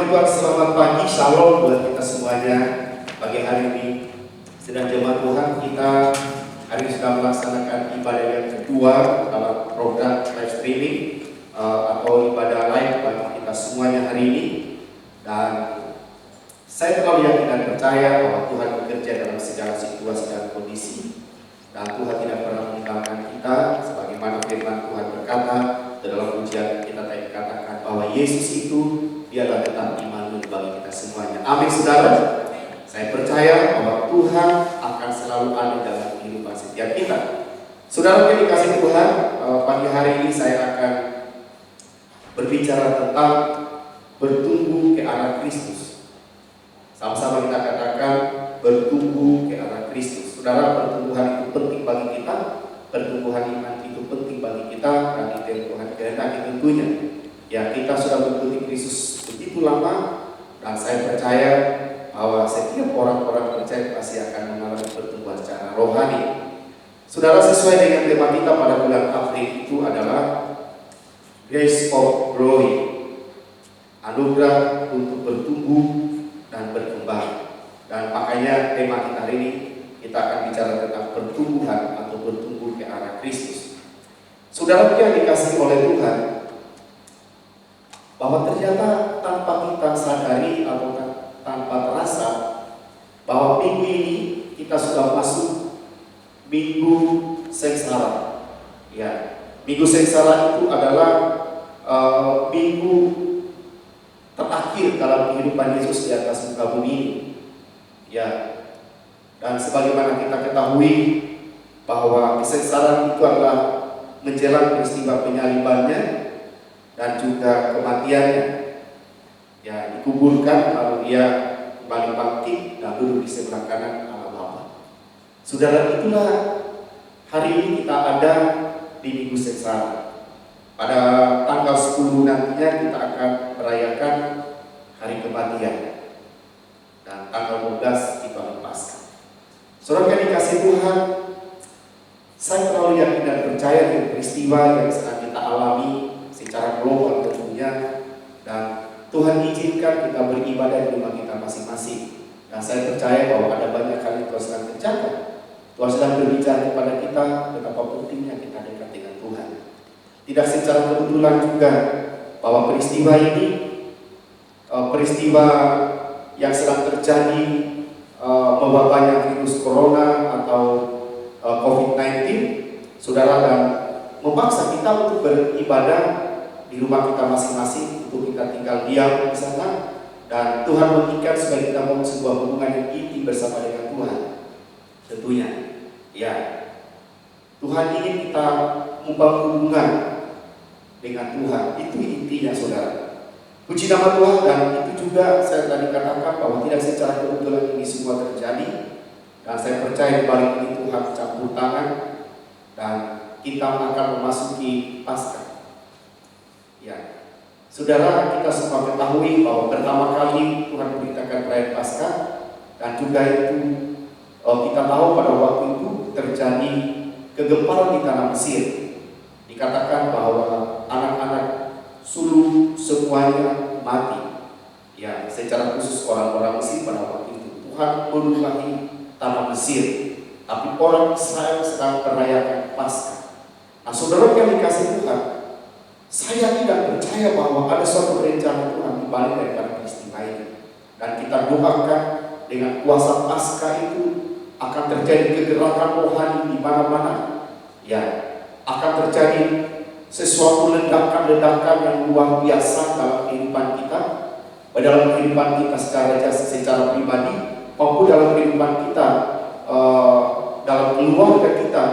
Tuhan, selamat pagi, shalom buat kita semuanya. Pagi hari ini sedang jemaat Tuhan, kita hari ini sedang melaksanakan ibadah yang kedua dalam program live streaming atau ibadah live bagi kita semuanya hari ini. Dan saya terlalu yakin dan percaya bahwa Tuhan bekerja dalam segala situasi dan kondisi, dan Tuhan tidak pernah meninggalkan kita. Sebagaimana firman Tuhan berkata dalam ujian, kita tadi katakan bahwa Yesus itu dialah tetap Immanuel bagi kita semuanya. Amin, saudara. Saya percaya bahwa Tuhan akan selalu ada dalam kehidupan setiap kita. Saudara yang dikasihi Tuhan, pagi hari ini saya akan berbicara tentang bertumbuh ke arah Kristus. Sama-sama kita katakan bertumbuh ke arah Kristus. Saudara, pertumbuhan itu penting bagi kita, pertumbuhan iman itu penting bagi kita, dan itu yang Tuhan kehendaki tentunya. Ya, kita sudah mengikuti Kristus begitu lama, dan saya percaya bahwa setiap orang-orang percaya pasti akan mengalami pertumbuhan secara rohani. Saudara, sesuai dengan tema kita pada bulan April itu adalah Grace of Glory, anugerah untuk bertumbuh dan berkembang. Dan makanya tema kita hari ini kita akan bicara tentang pertumbuhan atau bertumbuh ke arah Kristus. Saudara yang dikasihi oleh Tuhan, bahwa ternyata tanpa kita sadari atau tanpa terasa bahwa minggu ini kita sudah masuk minggu sengsara. Ya, minggu sengsara itu adalah minggu terakhir dalam kehidupan Yesus di atas muka bumi ini. Ya, dan sebagaimana kita ketahui bahwa kesengsaraan itu adalah menjelang peristiwa penyalibannya dan juga kematiannya. Ya, dikuburkan lalu dia kembali bangkit dan duduk di sebelah kanan Allah Bapa. Saudara, itulah hari ini kita ada di minggu sengsara. Pada tanggal 10 nantinya kita akan merayakan hari kematian, dan tanggal 12 itu hari Paskah. Saudara yang dikasihi Tuhan, saya terlalu yakin dan percaya dengan peristiwa yang sedang kita alami secara global tentunya, dan Tuhan izinkan kita beribadah di rumah kita masing-masing. Dan saya percaya bahwa ada banyak hal yang Tuhan sedang kerjakan. Tuhan sedang berbicara kepada kita betapa pentingnya kita dekat dengan Tuhan. Tidak secara kebetulan juga bahwa peristiwa ini peristiwa yang sedang terjadi, mewabahnya virus corona atau COVID-19, saudara, dan memaksa kita untuk beribadah di rumah kita masing-masing, untuk kita tinggal diam di sana, dan Tuhan mengikat supaya kita membangun sebuah hubungan yang intim bersama dengan Tuhan. Tentunya, ya, Tuhan ingin kita membangun hubungan dengan Tuhan. Itu intinya, saudara. Puji nama Tuhan. Dan itu juga saya tadi katakan bahwa tidak secara kebetulan ini semua terjadi, dan saya percaya di balik ini Tuhan campur tangan, dan kita akan memasuki Paskah. Ya, saudara, kita semua ketahui bahwa pertama kali Tuhan memberitakan perayaan Paskah, dan juga itu kita tahu pada waktu itu terjadi kegemparan di tanah Mesir. Dikatakan bahwa anak-anak sulung semuanya mati. Ya, secara khusus orang-orang Mesir pada waktu itu. Tuhan melukai tanah Mesir, tapi orang Israel sedang merayakan Paskah. Nah, saudara yang dikasihi Tuhan, saya tidak percaya bahwa ada suatu rencana Tuhan di balik daripada peristiwa ini. Dan kita doakan dengan kuasa Paskah itu akan terjadi kegerakan rohani di mana-mana. Ya, akan terjadi sesuatu ledakan-ledakan yang luar biasa dalam kehidupan kita, dalam kehidupan kita secara pribadi, maupun dalam kehidupan kita, dalam keluarga kita.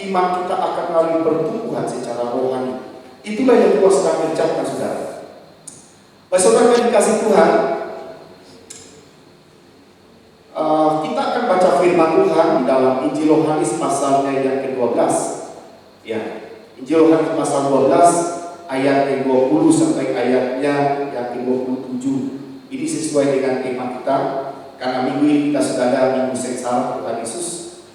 Iman kita akan melalui pertumbuhan secara rohani. Itulah yang Tuhan sedang kerjakan, saudara. Saudara yang dikasihi Tuhan, kita akan baca firman Tuhan di dalam Injil Yohanes pasalnya yang ke-12. Ya, Injil Yohanes pasal 12 ayat yang 20 sampai ayatnya yang ke-27. Ini sesuai dengan tema kita, karena minggu ini kita sudah ada minggu sengsara Tuhan Yesus,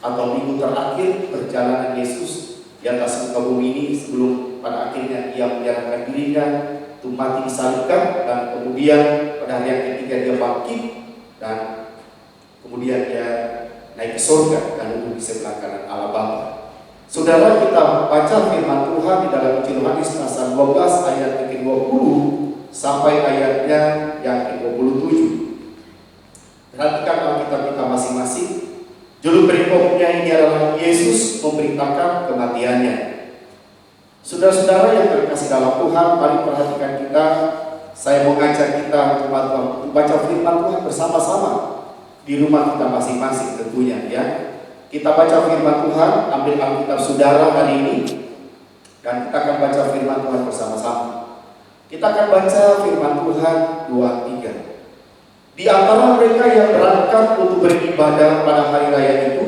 atau minggu terakhir perjalanan Yesus di atas muka bumi ini sebelum pada akhirnya ia menyerahkan dirinya untuk mati disalibkan, dan kemudian pada hari yang ketiga dia bangkit dan kemudian dia naik ke surga dan duduk di sebelah kanan Allah Bapa. Saudara, kita baca firman Tuhan di dalam Injil Yohanes pasal 12 ayat yang ke-20 sampai ayatnya yang ke-27. Perhatikan Alkitab kita masing-masing. Judul perikopnya ini adalah Yesus memberitakan kematiannya. Saudara-saudara yang terkasih dalam Tuhan, mari perhatikan kita. Saya mengajak kita untuk baca firman Tuhan bersama-sama di rumah kita masing-masing tentunya ya. Kita baca firman Tuhan, ambil Alkitab saudara hari ini, dan kita akan baca firman Tuhan bersama-sama. Kita akan baca firman Tuhan 2-3. Di antara mereka yang berangkat untuk beribadah pada hari raya itu,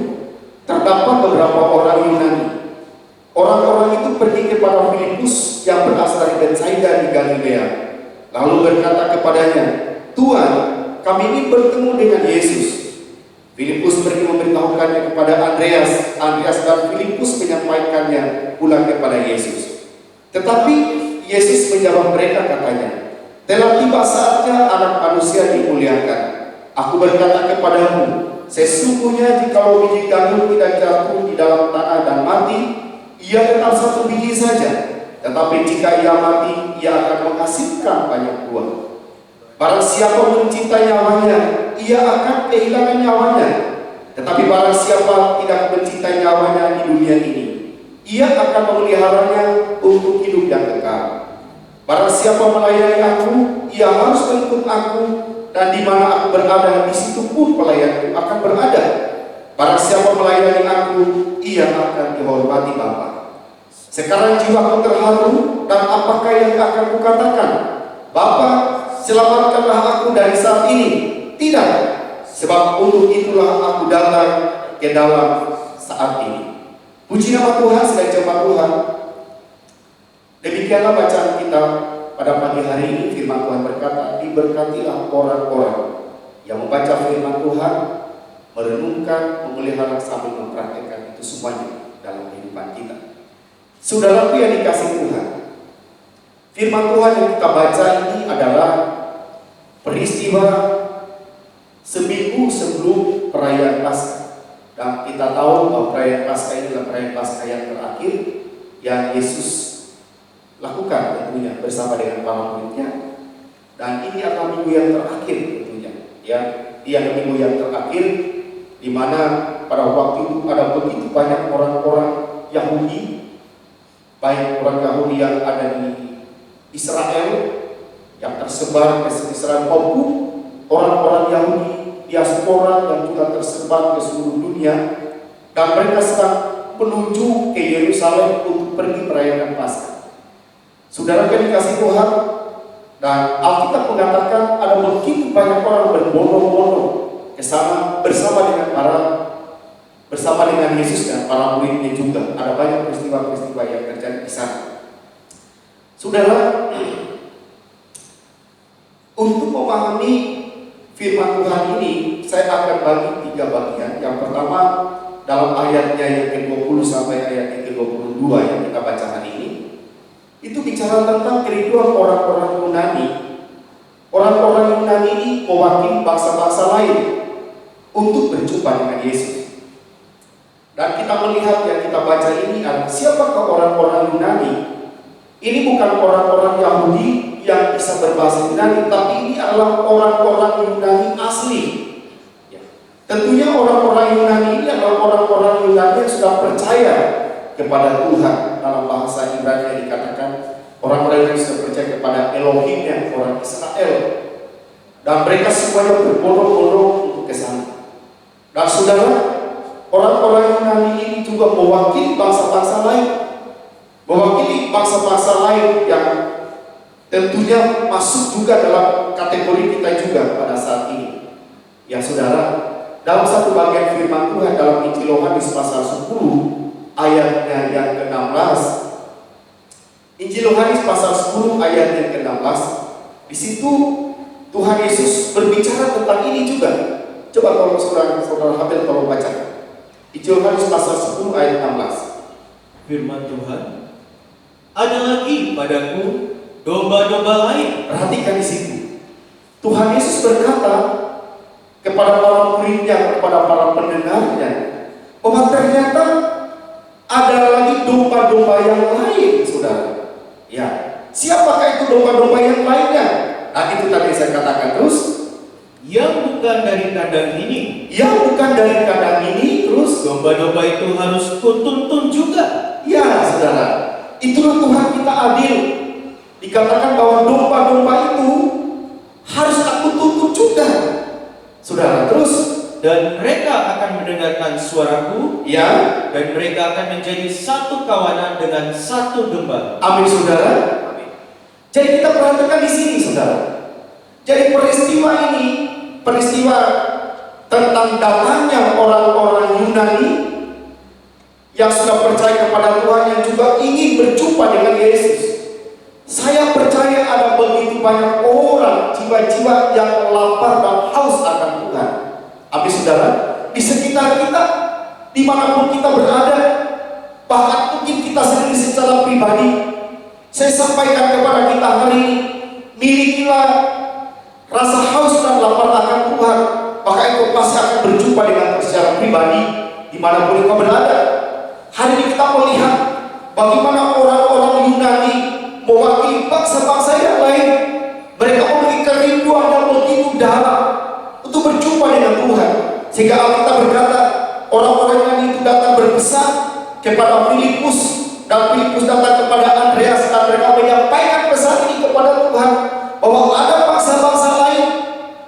terdapat beberapa orang Yunani. Orang-orang itu pergi kepada Filipus yang berasal dari Betsaida di Galilea, lalu berkata kepadanya, "Tuhan, kami ingin bertemu dengan Yesus." Filipus pergi memberitahukannya kepada Andreas. Andreas dan Filipus menyampaikannya pula kepada Yesus. Tetapi Yesus menjawab mereka, katanya, "Telah tiba saatnya Anak Manusia dimuliakan. Aku berkata kepadamu, sesungguhnya jikalau biji gandum tidak jatuh di dalam tanah dan mati, ia tetap satu biji saja. Tetapi jika ia mati, ia akan menghasilkan banyak buah. Barang siapa mencintai nyawanya, ia akan kehilangan nyawanya. Tetapi barang siapa tidak mencintai nyawanya di dunia ini, ia akan memeliharanya untuk hidup yang kekal. Barang siapa melayani aku, ia harus mengikut aku, dan di mana aku berada, di situ pun pelayanku akan berada. Barang siapa melayani aku, ia akan dihormati Bapa. Sekarang jiwaku terharu, dan apakah yang akan kukatakan? Bapa, selamatkanlah aku dari saat ini. Tidak, sebab untuk itulah aku datang ke dalam saat ini. Puji nama Tuhan, selain jemaat Tuhan. Demikianlah bacaan kita pada pagi hari ini. Firman Tuhan berkata, diberkatilah orang-orang yang membaca firman Tuhan, merenungkan, memelihara sambil mempraktikkan itu semuanya dalam kehidupan kita. Saudaraku yang dikasihi Tuhan, firman Tuhan yang kita baca ini adalah peristiwa seminggu sebelum perayaan Paskah. Dan kita tahu bahwa perayaan Paskah ini adalah perayaan Paskah yang terakhir yang Yesus lakukan tentunya bersama dengan para muridnya. Dan ini adalah minggu yang terakhir tentunya ya. Dia minggu yang terakhir di mana pada waktu itu ada begitu banyak orang-orang Yahudi, baik orang Yahudi yang ada di Israel yang tersebar ke Israel maupun orang-orang Yahudi diaspora yang juga tersebar ke seluruh dunia, dan mereka sedang menuju ke Yerusalem untuk pergi merayakan Paskah. Saudara yang dikasihi Tuhan, dan Alkitab mengatakan ada begitu banyak orang berbondong-bondong ke sana bersama dengan Yesus dan para muridnya juga. Ada banyak peristiwa-peristiwa yang terjadi di sana. Saudara, untuk memahami firman Tuhan ini, saya akan bagi 3 bagian. Yang pertama, dalam ayatnya yang ke-20 sampai ayat yang ke-22 yang kita baca hari ini, itu bicara tentang kerinduan orang-orang Yunani. Orang-orang Yunani ini mewakili bangsa-bangsa lain untuk berjumpa dengan Yesus. Dan kita melihat yang kita baca ini adalah siapakah orang-orang Yunani. Ini bukan orang-orang Yahudi yang bisa berbahasa Yunani, tapi ini adalah orang-orang Yunani asli ya. Tentunya orang-orang Yunani ini adalah orang-orang Yunani yang sudah percaya kepada Tuhan. Dalam bahasa Ibrani dikatakan orang-orang yang sudah percaya kepada Elohimnya, orang Israel. Dan mereka semuanya berbondong-bondong untuk ke sana. Dan saudara, orang-orang Yunani ini juga mewakili bangsa-bangsa lain, mewakili bangsa-bangsa lain yang tentunya masuk juga dalam kategori kita juga pada saat ini. Ya saudara, dalam satu bagian firman Tuhan dalam Injil Yohanes pasal 10 ayatnya yang ke-16, Injil Yohanes pasal 10 ayat yang ke-16, di situ Tuhan Yesus berbicara tentang ini juga. Coba kalau saudara Habel tolong baca Injil Yohanes pasal 10 ayat 16. Firman Tuhan, ada lagi padaku domba-domba lain. Perhatikan di situ. Tuhan Yesus berkata kepada para muridnya, kepada para pendengarnya, bahwa ternyata ada lagi domba-domba yang lain, saudara. Ya, siapakah itu domba-domba yang lainnya? Nah, itu tadi saya katakan terus. Yang bukan dari kandang ini. Yang bukan dari kandang ini, terus Domba-domba itu harus kutuntun juga. ya, saudara. Itulah Tuhan kita adil. Dikatakan bahwa domba-domba itu harus aku tuntut juga, saudara. Terus, Dan mereka akan mendengarkan suaraku, ya, dan mereka akan menjadi satu kawanan dengan satu domba. amin, saudara. Jadi kita perhatikan di sini, saudara. Jadi peristiwa ini, peristiwa tentang datangnya orang-orang Yunani yang sudah percaya kepada Tuhan, yang juga ingin berjumpa dengan Yesus. Saya percaya ada begitu banyak orang, jiwa-jiwa yang lapar dan haus akan Tuhan. Amin, saudara. Di sekitar kita, dimanapun kita berada, bahkan mungkin kita sendiri secara pribadi, saya sampaikan kepada kita hari ini, milikilah rasa haus dan lapar akan Tuhan, maka engkau pasti akan berjumpa dengan Tuhan secara pribadi dimanapun engkau berada. Hari ini kita melihat bagaimana orang-orang Yunani mewakili bangsa-bangsa yang lain. Mereka memiliki kerinduan yang begitu dalam untuk berjumpa dengan Tuhan, sehingga Alkitab berkata orang-orang Yunani itu datang berpesan kepada Filipus, dan Filipus datang kepada Andreas, dan mereka menyampaikan pesan ini kepada Tuhan, bahwa ada bangsa-bangsa lain,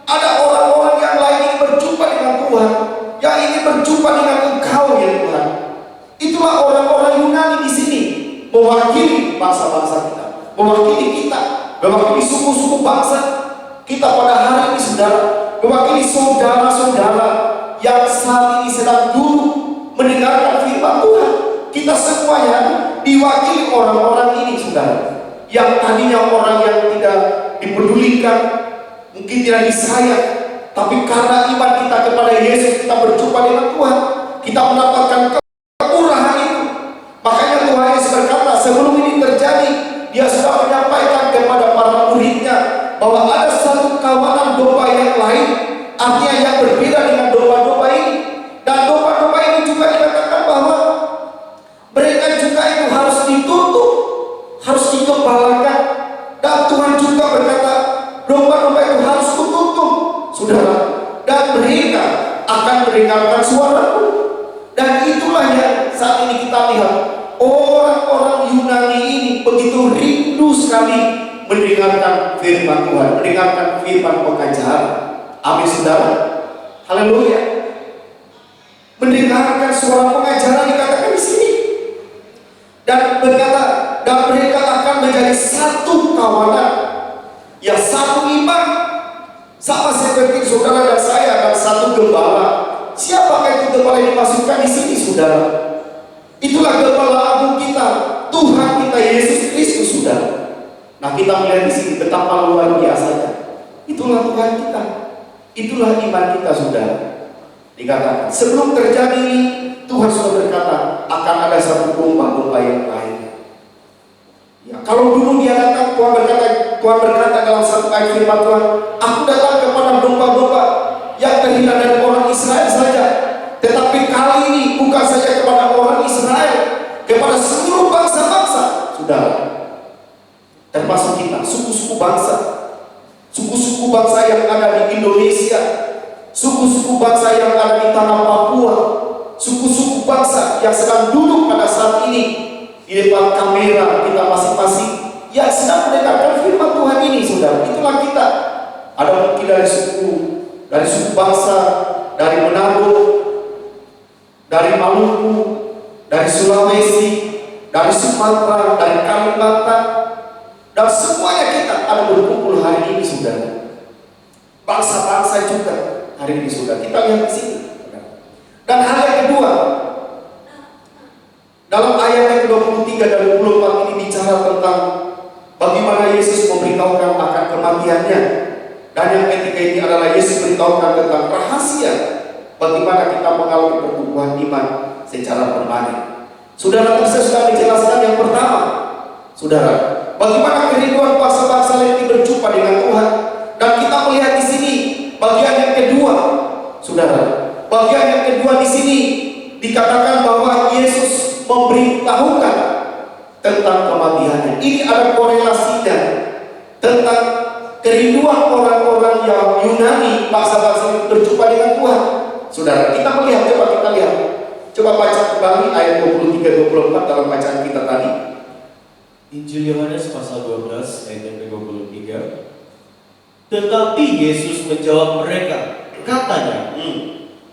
ada orang-orang yang lain yang berjumpa dengan Tuhan, yang ingin berjumpa dengan Engkau, ya Tuhan. Itulah orang-orang Yunani di sini, mewakili bangsa-bangsa kita, mewakili kita, mewakili suku-suku bangsa kita pada hari ini, saudara, mewakili saudara-saudara yang saat ini sedang duduk mendengarkan firman Tuhan. Kita semuanya diwakili orang-orang ini, saudara, yang tadinya orang yang tidak dipedulikan, mungkin tidak disayang, tapi karena iman kita kepada Yesus, kita berjumpa dengan Tuhan, kita mendapatkan kemurahan itu. Makanya Tuhan Yesus berkata, sebelum ini terjadi, Dia sudah menyampaikan kepada para muridnya bahwa ada satu kawanan domba yang lain, artinya yang berbeda dengan domba-domba ini. Dan domba-domba ini juga dikatakan bahwa mereka juga itu harus dituntut, harus dikembalakan. Dan Tuhan juga berkata, domba-domba itu harus kutuntun, saudara, dan mereka akan mendengarkan suaraku. Dan itulah yang saat ini kita lihat, orang-orang Yunani ini begitu rindu sekali mendengarkan firman Tuhan, mendengarkan firman pengajaran. Amin, saudara. Haleluya. Mendengarkan suara pengajaran dikatakan di sini. Dan berkata, dan mereka akan menjadi satu kawanan, yang satu iman, sama seperti saudara dan saya, dan satu gembala. Siapakah itu gembala yang dimasukkan di sini, saudara? Itulah gembala agung kita, Tuhan kita Yesus Kristus, saudara. Nah, kita melihat di sini betapa luar biasanya. Itulah Tuhan kita, itulah iman kita, saudara. Dikatakan sebelum terjadi ini, Tuhan sudah berkata akan ada satu domba-domba yang lain. Ya, kalau dulu Dia datang, Tuhan berkata dalam satu ayat firman Tuhan, aku datang kepada domba-domba yang terhina dari orang Israel saja. Tetapi kali ini bukan saja kepada orang Israel, kepada seluruh bangsa-bangsa, saudara, termasuk kita, suku-suku bangsa, suku-suku bangsa yang ada di Indonesia, suku-suku bangsa yang ada di tanah Papua, suku-suku bangsa yang sedang duduk pada saat ini di depan kamera kita masing-masing, yang sedang mendengarkan firman Tuhan ini, saudara. Itulah kita. Ada mungkin dari suku bangsa, dari Manado, dari Maluku, dari Sulawesi, dari Sumatera, dari Kalimantan, dan semuanya kita ada berkumpul hari ini, saudara. Bangsa-bangsa juga hari ini, saudara. Kita lihat di sini. Dan hal yang kedua, dalam ayat yang ke-23 dan 24 ini bicara tentang bagaimana Yesus memberitahukan akan kematiannya. Dan yang ketiga ini adalah Yesus beritahukan tentang rahasia bagaimana kita mengalami pertumbuhan iman secara permanen. Saudara, saya sudah menjelaskan yang pertama, saudara, bagaimana kerinduan bangsa-bangsa lain berjumpa dengan Tuhan. Dan kita melihat dikatakan bahwa Yesus memberitahukan tentang kematiannya. Ini ada korelasinya tentang kerinduan orang-orang yang Yunani, bangsa-bangsa berjumpa dengan Tuhan. Saudara, kita melihat, coba kita lihat. Coba baca kembali ayat 23-24 dalam bacaan kita tadi. Injil Yohanes pasal 12 ayat yang ke-23. Tetapi Yesus menjawab mereka, katanya,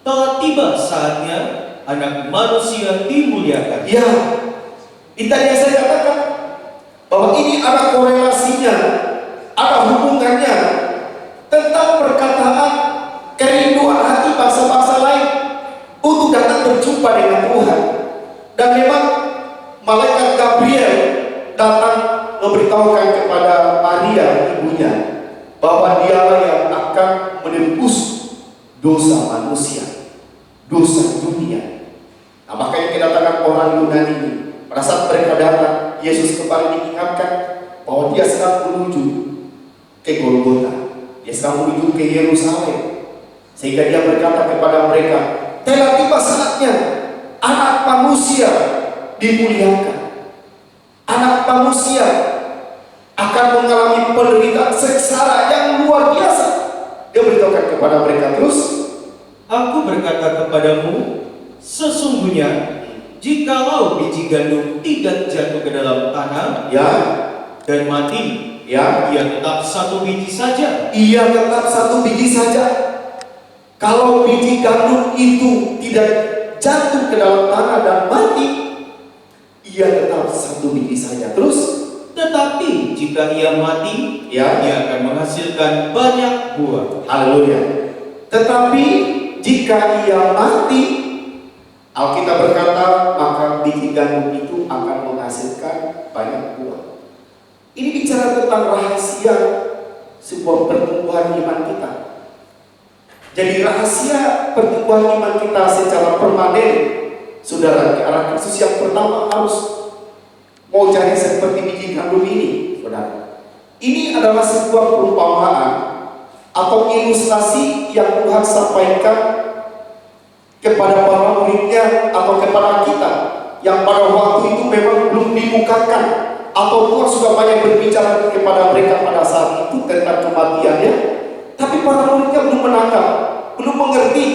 telah tiba saatnya Anak Manusia dimuliakan. Ya, ini tadi yang saya katakan bahwa ini ada korelasinya, ada hubungannya tentang perkataan kerinduan hati bangsa-bangsa lain untuk datang berjumpa dengan Tuhan. Dan memang malaikat Gabriel datang memberitahukan kepada Maria ibunya bahwa dialah yang akan menebus dosa manusia, dosa dunia. Nah, makanya kedatangan orang Yunani ini, pada saat mereka datang, Yesus kembali diingatkan bahwa dia sedang menuju ke Golgota, dia sedang menuju ke Yerusalem, sehingga dia berkata kepada mereka, telah tiba saatnya Anak Manusia dimuliakan. Anak Manusia akan mengalami penderitaan sengsara yang luar biasa. Dia beritahukan kepada mereka terus, Aku berkata kepadamu, sesungguhnya jikalau biji gandum tidak jatuh ke dalam tanah ya, dan mati, ya, ia tetap satu biji saja. ia tetap satu biji saja. Kalau biji gandum itu tidak jatuh ke dalam tanah dan mati, ia tetap satu biji saja. Terus, Tetapi jika ia mati, ya, ia akan menghasilkan banyak buah. haleluya. Tetapi jika ia mati, Alkitab berkata, maka biji gandum itu akan menghasilkan banyak buah. Ini bicara tentang rahasia sebuah pertumbuhan iman kita. Jadi rahasia pertumbuhan iman kita secara permanen, saudara, ke arah Kristus yang pertama harus mau jadi seperti biji gandum ini, saudara. Ini adalah sebuah perumpamaan atau ilustrasi yang Tuhan sampaikan kepada para muridnya atau kepada kita yang pada waktu itu memang belum dibukakan, atau Tuhan sudah banyak berbicara kepada mereka pada saat itu tentang kematiannya, tapi para muridnya belum menangkap, belum mengerti.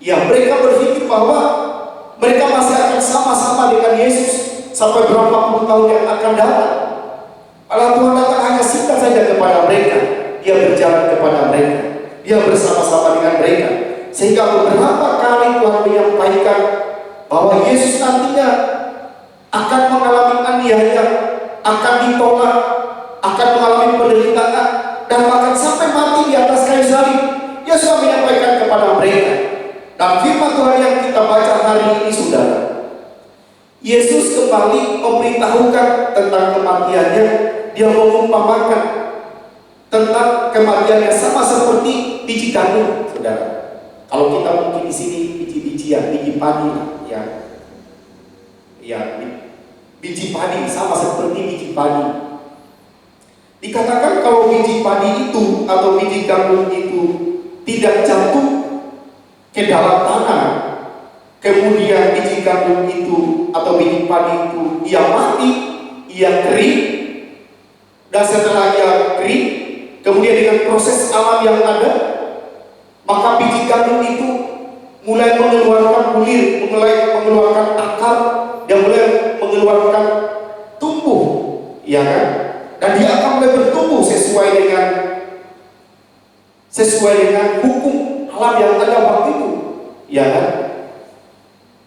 Ya, mereka berpikir bahwa mereka masih akan sama-sama dengan Yesus sampai berapa puluh tahun yang akan datang. Kalau Tuhan datang hanya singkat saja kepada mereka, dia berjalan kepada mereka, dia bersama-sama dengan mereka, sehingga beberapa kali Tuhan menyampaikan bahwa Yesus nantinya akan mengalami aniaya, akan ditolak, akan mengalami penderitaan, dan bahkan sampai mati di atas kayu salib. Dia sudah menyampaikan kepada mereka. Dan firman Tuhan yang kita baca hari ini, saudara, Yesus kembali memberitahukan tentang kematiannya. Dia mengumpamakan tentang kematiannya sama seperti biji gandum, saudara. Kalau kita mungkin di sini biji-bijian, biji padi, biji padi sama seperti biji padi. Dikatakan kalau biji padi itu atau biji gandum itu tidak jatuh ke dalam tanah, kemudian biji gandum itu atau biji padi itu ia mati, ia kering, dan setelah ia kering, kemudian dengan proses alam yang ada, maka biji gandum itu mulai mengeluarkan bulir, mulai mengeluarkan akar, dan mulai mengeluarkan tumbuh, ya kan? Dan dia akan mulai bertumbuh sesuai dengan hukum alam yang ada waktu itu, ya kan?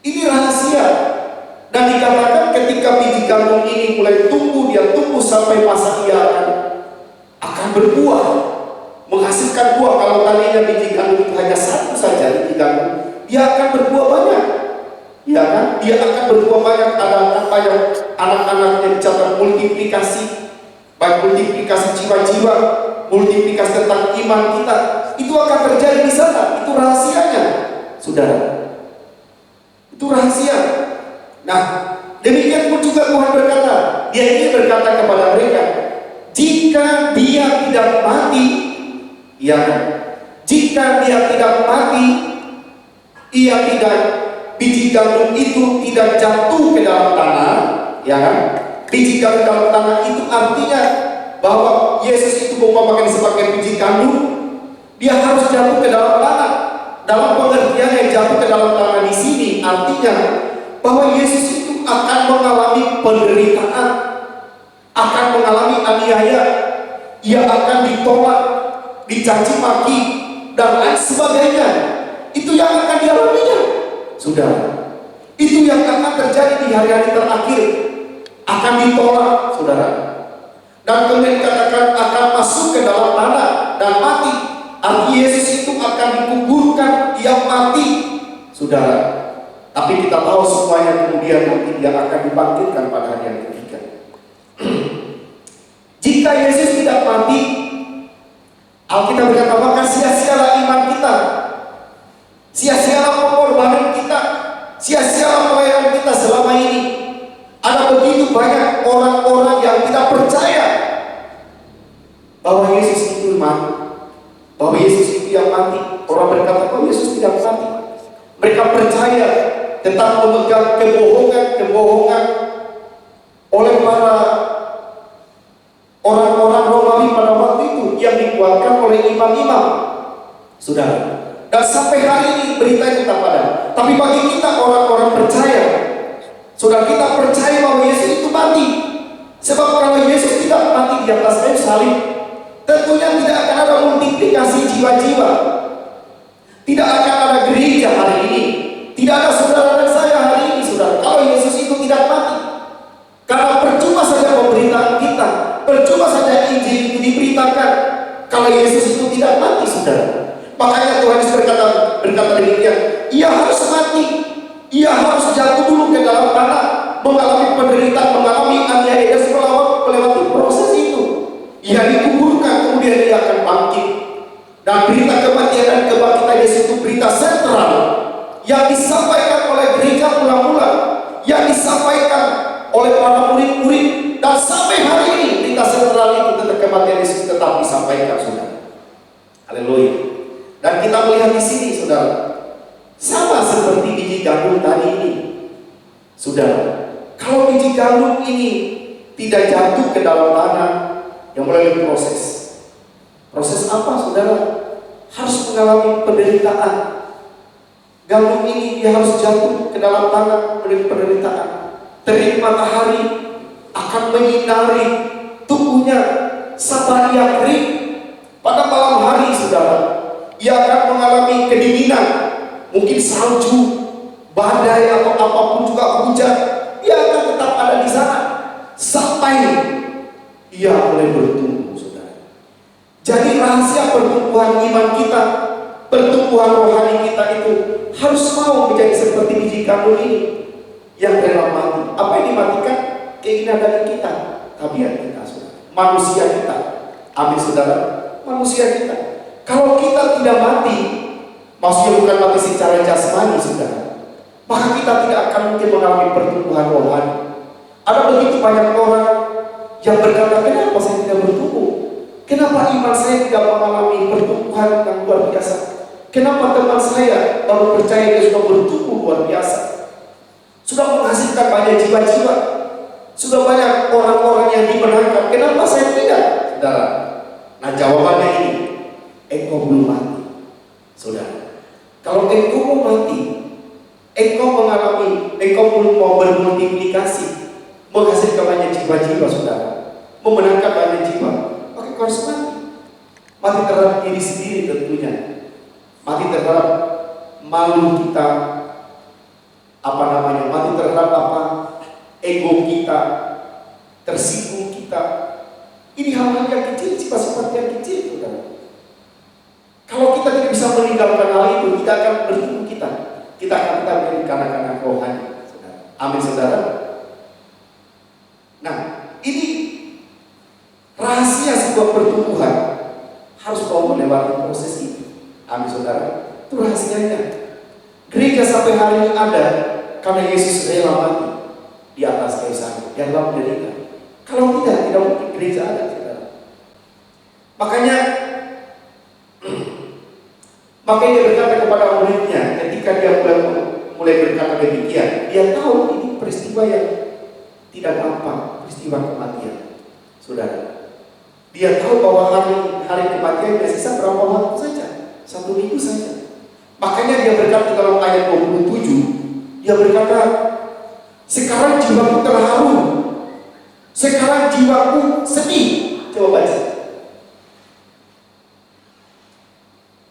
Ini rahasia. Dan dikatakan ketika biji gandum ini mulai tumbuh, dia tumbuh sampai masa ia akan berbuah, menghasilkan buah. Kalau tadinya biji gandum itu hanya satu saja biji gandum, dia akan berbuah banyak, ya kan? Dia akan berbuah banyak, ada banyak anak-anaknya, dicatat multiplikasi, baik multiplikasi jiwa-jiwa, multiplikasi tentang iman kita, itu akan terjadi di sana. Itu rahasianya, saudara. Itu rahasia. Nah, demikian pun juga Tuhan berkata, dia ingin berkata kepada mereka, jika dia tidak mati, ya, jika dia tidak mati, ia tidak biji gandum itu tidak jatuh ke dalam tanah, ya kan? Biji gandum dalam tanah itu artinya bahwa Yesus itu mengumpamakan sebagai biji gandum, dia harus jatuh ke dalam tanah. Dalam pengertian yang jatuh ke dalam tanah di sini artinya bahwa Yesus itu akan mengalami penderitaan, akan mengalami aniaya, ia akan ditolak, dicaci maki, dan lain sebagainya. Itu yang akan dialaminya, saudara. Itu yang akan terjadi di hari-hari terakhir, akan ditolak, saudara. Dan kemudian dikatakan akan masuk ke dalam tanah dan mati. Arti Yesus itu akan dikuburkan, dia mati, saudara. Tapi kita tahu semuanya kemudian nanti dia akan dibangkitkan pada hari yang ketiga. Jika Yesus tidak mati, Alkitab berkata, maka sia-sialah iman kita, sia-sialah pengorbanan kita, sia-sialah pelayanan kita selama ini. Ada begitu banyak orang-orang yang tidak percaya bahwa Yesus itu mati, bahwa Yesus itu yang mati. Orang berkata bahwa Yesus tidak mati. Mereka percaya tentang memegang kebohongan oleh para orang-orang Romawi pada waktu itu yang dikuatkan oleh imam-imam, saudara. Dan sampai hari ini berita tetap ada. Tapi bagi kita orang-orang percaya, saudara, kita percaya bahwa Yesus itu mati. Sebab kalau Yesus tidak mati di atas kayu salib, tentunya tidak akan ada multiplikasi jiwa-jiwa, tidak akan ada gereja hari ini, tidak ada saudara dan saya hari ini, saudara, kalau Yesus itu tidak mati. Karena percuma saja pemberitaan kita, percuma saja Injil itu diberitakan kalau Yesus itu tidak mati, saudara. Makanya Tuhan Yesus berkata demikian, ia harus mati, ia harus jatuh dulu ke dalam tanah, mengalami penderitaan, mengalami aniaya, dan melewati proses itu. Ia dikuburkan, kemudian ia akan bangkit. Dan berita kematian dan kebangkitan Yesus itu berita sentral yang disampaikan oleh gereja mula-mula, yang disampaikan oleh para murid-murid, dan sampai hari ini berita sentral itu tentang kematian Yesus tetap disampaikan, saudara. Haleluya. Dan kita melihat di sini, saudara, sama seperti biji gandum tadi ini, saudara. Kalau biji gandum ini tidak jatuh ke dalam tanah, yang melalui proses apa, saudara? Harus mengalami penderitaan. Gandum ini dia harus jatuh ke dalam tanah melalui penderitaan. Terik matahari akan menyinari tubuhnya sampai ia kering. Pada malam hari, saudara, ia akan mengalami kedinginan, mungkin salju, badai atau apapun juga hujan, ia akan tetap ada di sana sampai ia mulai bertumbuh, saudara. Jadi rahasia pertumbuhan iman kita, pertumbuhan rohani kita itu harus mau menjadi seperti biji gandum ini yang rela mati. Apa yang dimatikan? Keinginan dari kita, tabiat kita, saudara. Manusia kita. Amin, saudara. Manusia kita. Kalau kita tidak mati, maksudnya bukan mati secara jasmani, saudara, maka kita tidak akan mungkin mengalami pertumbuhan rohani. Ada begitu banyak orang yang berkata, kenapa saya tidak bertumbuh? Kenapa iman saya tidak mengalami pertumbuhan yang luar biasa? Kenapa teman saya baru percaya dia sudah bertumbuh luar biasa? Sudah menghasilkan banyak jiwa-jiwa, sudah banyak orang-orang yang dimenangkan. Kenapa saya tidak, saudara? Nah, jawabannya ini, engkau belum mati, saudara. Kalau engkau mau mati, engkau belum mau bermultiplikasi, menghasilkan banyak jiwa-jiwa, saudara, memenangkan banyak jiwa, maka kau harus mati. Mati terhadap diri sendiri tentunya, mati terhadap malu kita, mati terhadap ego kita, tersinggung kita. Ini hal-hal yang kecil, sifat-sifat yang kecil, saudara. Kalau kita tidak bisa meninggalkan hal itu, tidak akan bertumbuh kita. Kita akan tetap menjadi kanak-kanak rohani, saudara. Amin, saudara. Nah, ini rahasia sebuah pertumbuhan, harus mau melewati proses itu. Amin, saudara. Itu rahasianya. Gereja sampai hari ini ada karena Yesus rela mati di atas kayu salib, yang telah menderita. Kalau tidak mungkin gereja ada, saudara. Makanya dia berkata kepada muridnya ketika dia mulai mulai berkata demikian, dia tahu ini peristiwa yang tidak gampang, peristiwa kematian. Saudara, dia tahu bahwa hari kematiannya sisa berapa waktu saja, 1 minggu saja. Makanya dia berkata dalam ayat 27, dia berkata, sekarang jiwaku terharu, sekarang jiwaku sedih. Coba baca.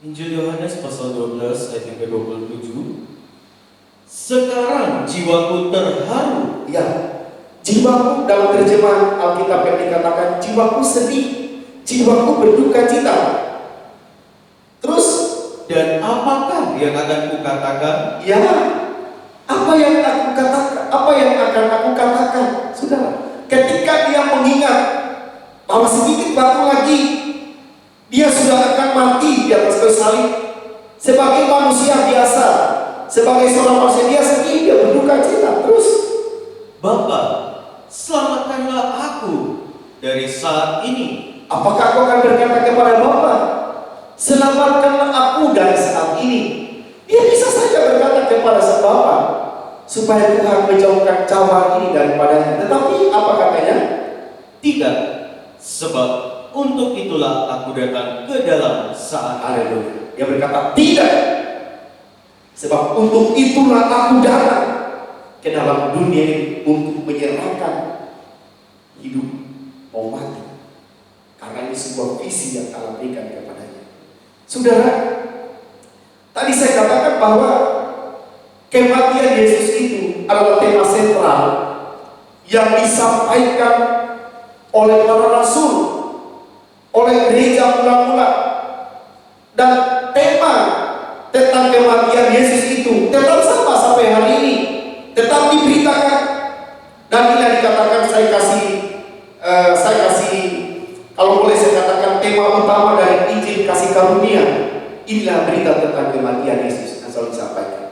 Injil Yohanes pasal 12 ayat yang ke-27. Sekarang jiwaku terharu. Ya, jiwaku dalam terjemahan Alkitab yang dikatakan jiwaku sedih, jiwaku berduka cita. Terus, Dan apakah yang akan kukatakan? ya, apa yang aku katakan? Apa yang akan aku katakan, saudara? Ketika dia mengingat bahwa sedikit waktu lagi dia sudah akan mati di atas kayu salib sebagai manusia biasa, sebagai seorang manusia dia sedih, dia berduka cita. Terus, Bapa, selamatkanlah aku dari saat ini. apakah kau akan berkata kepada Bapa, selamatkanlah aku dari saat ini? Dia bisa saja berkata kepada sang Bapa supaya Tuhan menjauhkan cawaan ini daripadanya. Tetapi apa katanya? Tidak, sebab untuk itulah aku datang ke dalam saat ini. Haleluya. Dia berkata tidak, sebab untuk itulah aku datang ke dalam dunia ini untuk menyerahkan hidup mau mati. Karena ini sebuah visi yang Allah berikan kepadanya. Saudara, tadi saya katakan bahwa kematian Yesus itu adalah tema sentral yang disampaikan oleh para rasul, oleh gereja mula-mula, dan tema tentang kematian Yesus itu tetap sama sampai hari ini, tetap diberitakan. Dan ini dikatakan saya kasih kalau boleh saya katakan tema utama dari Injil kasih karunia. Inilah berita tentang kematian Yesus yang selalu disampaikan.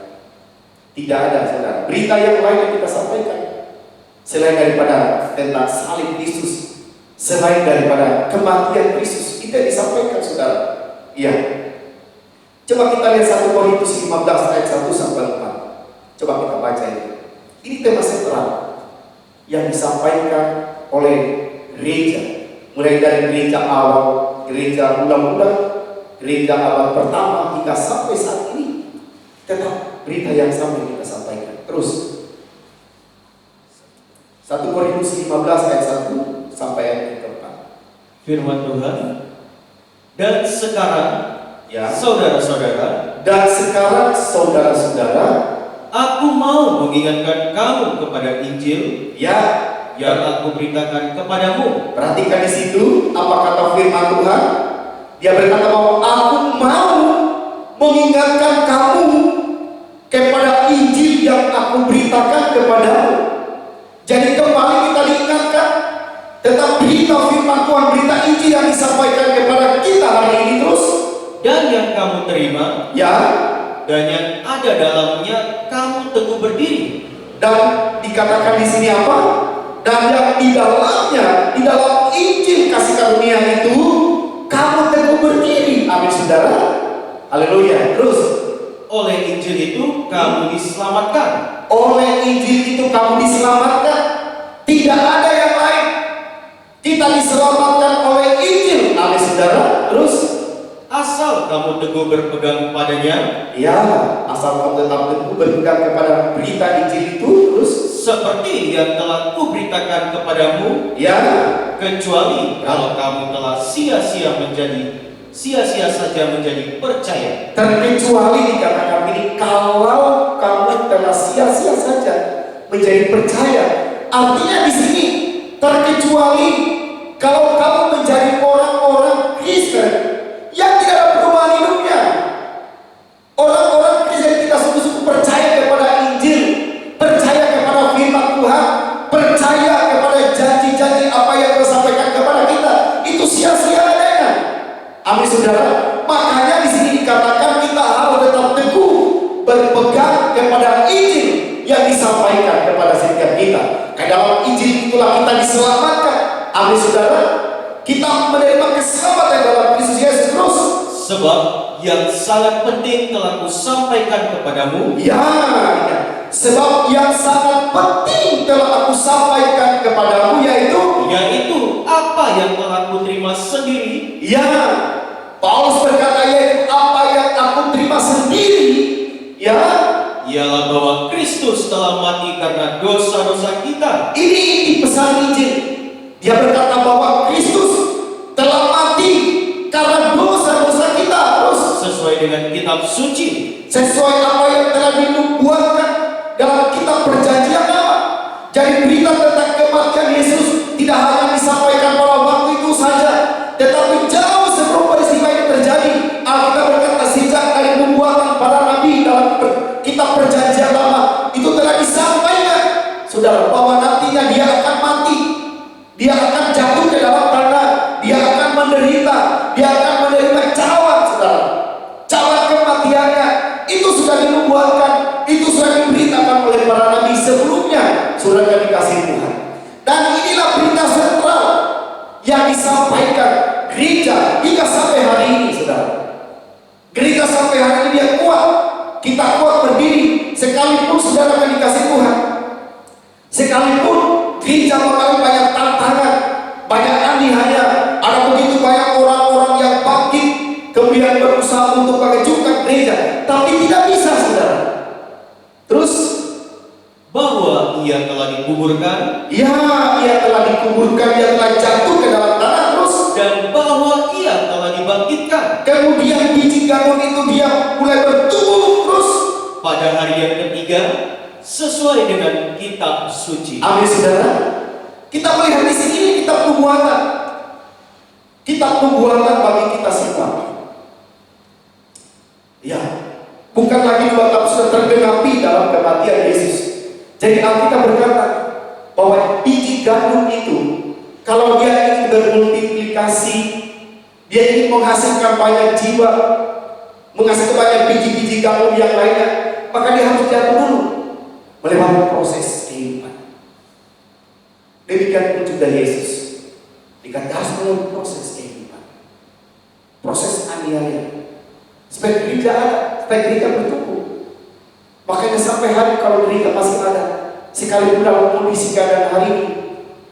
Tidak ada, saudara, berita yang lain yang kita sampaikan selain daripada tentang salib Kristus, selain daripada kematian Kristus. Itu yang disampaikan, saudara. Iya. Coba kita lihat 1 Korintus 15 ayat 1 sampai 4. Coba kita baca ini. Ini tema sentral yang disampaikan oleh gereja, mulai dari gereja awal, gereja mula-mula, gereja abad pertama hingga sampai saat ini. Tetap berita yang sama yang kita sampaikan. Terus 1 Korintus 15 ayat 1 sampai ayat yang keempat. Firman Tuhan. Dan sekarang, Ya. saudara-saudara, Dan sekarang saudara-saudara, aku mau mengingatkan kamu kepada Injil ya, yang aku beritakan kepadamu. perhatikan di situ apa kata firman Tuhan. Dia berkata bahwa aku mau mengingatkan kamu kepada Injil yang aku beritakan kepadamu. Jadi kembali kita diingatkan tentang berita firman Tuhan, berita Injil yang disampaikan kepada kita hari ini terus. Dan yang kamu terima, Ya, dan yang ada dalamnya kamu teguh berdiri. dan dikatakan di sini apa? Dan yang di dalamnya, di dalam Injil kasih karunia itu, kamu teguh berdiri. Amin, saudara. Haleluya. Terus, Oleh Injil itu kamu diselamatkan. oleh Injil itu kamu diselamatkan. Tidak ada yang lain. Kita diselamatkan oleh Injil. Amin, saudara. Terus, Asal kamu teguh berpegang padanya, ya, asal kamu tetap teguh berpegang kepada berita Injil itu. Terus, seperti yang telah kuberitakan kepadamu, ya, kecuali kalau kamu telah sia-sia saja menjadi percaya. terkecuali dikatakan ini, kalau kamu telah sia-sia saja menjadi percaya. Artinya di sini terkecuali kalau kamu menjadi orang-orang Kristen yang tidak ada perubahan hidupnya, orang-orang Kristen yang tidak sungguh-sungguh percaya kepada Injil, percaya kepada firman Tuhan, percaya kepada janji-janji apa yang disampaikan kepada kita, itu sia-sia adanya. Amin, saudara. Makanya di sini dikatakan kita harus tetap teguh berpegang kepada Injil yang disampaikan kepada setiap kita. Ke dalam Injil itulah kita diselamatkan. Amin, saudara. Kita menerima keselamatan dalam Kristus Yesus. Terus, Sebab yang sangat penting telah kusampaikan kepadamu. Ya, sebab yang sangat penting telah aku sampaikan kepadamu, yaitu apa yang telah kuterima sendiri. Ya, Paulus berkata yaitu apa yang aku terima sendiri, ya, ialah bahwa Kristus telah mati karena dosa-dosa kita. Ini pesan Injil. Dia berkata bahwa Kristus telah mati karena dosa-dosa kita. Terus Sesuai dengan kitab suci, sesuai apa yang telah dinubuatkan dalam kitab perjanjian lama. Jadi berita tentang kematian Yesus tidak hanya disampaikan pada waktu itu saja, tetapi jauh sebelum peristiwa ini terjadi. Alkitab berkata sejak dari pembuatan para nabi dalam kitab perjanjian lama itu telah disampaikan, saudara, bahwa nantinya dia akan mati, dia akan jatuh ke dalam tanah, dia akan menderita, dia akan menerima cawan, saudara. Cawan kematiannya itu sudah dinubuatkan, itu sudah diberitakan oleh para nabi sebelumnya, saudara dikasih Tuhan. Dan inilah berita sentral yang disampaikan gereja hingga sampai hari ini, saudara. Gereja sampai hari ini dia kuat, kita kuat berdiri, sekalipun saudara akan dikasih Tuhan, sekalipun gereja mengalami banyak tantangan, banyak aniaya, ada begitu banyak orang-orang yang bangkit kemudian berusaha untuk mengejutkan gereja, tapi tidak bisa, saudara. Terus bahwa ia telah dikuburkan, ya, ia telah dikuburkan, ia telah jatuh ke dalam tanah. Terus dan bahwa ia telah dibangkitkan kemudian biji gandum itu dia mulai bertumbuh terus pada hari yang ketiga sesuai dengan kitab suci. Amin, saudara. Kita melihat di sini kitab nubuatan, kitab nubuatan bagi kita semua. Ya, bukan lagi dua kitab sudah tergenapi dalam kematian Yesus. Jadi Alkitab berkata bahwa biji gandum itu kalau dia ingin bermultiplikasi, dia ingin menghasilkan banyak jiwa, menghasilkan banyak biji-biji gandum yang lainnya, maka dia harus jatuh dulu melewati proses kehidupan. Demikian pun juga Yesus dikatakan harus melalui proses kehidupan, proses aniaya, supaya gereja ada, supaya gereja bertumbuh. Makanya sampai hari kalau gereja masih ada, sekalipun dalam kondisi keadaan hari ini,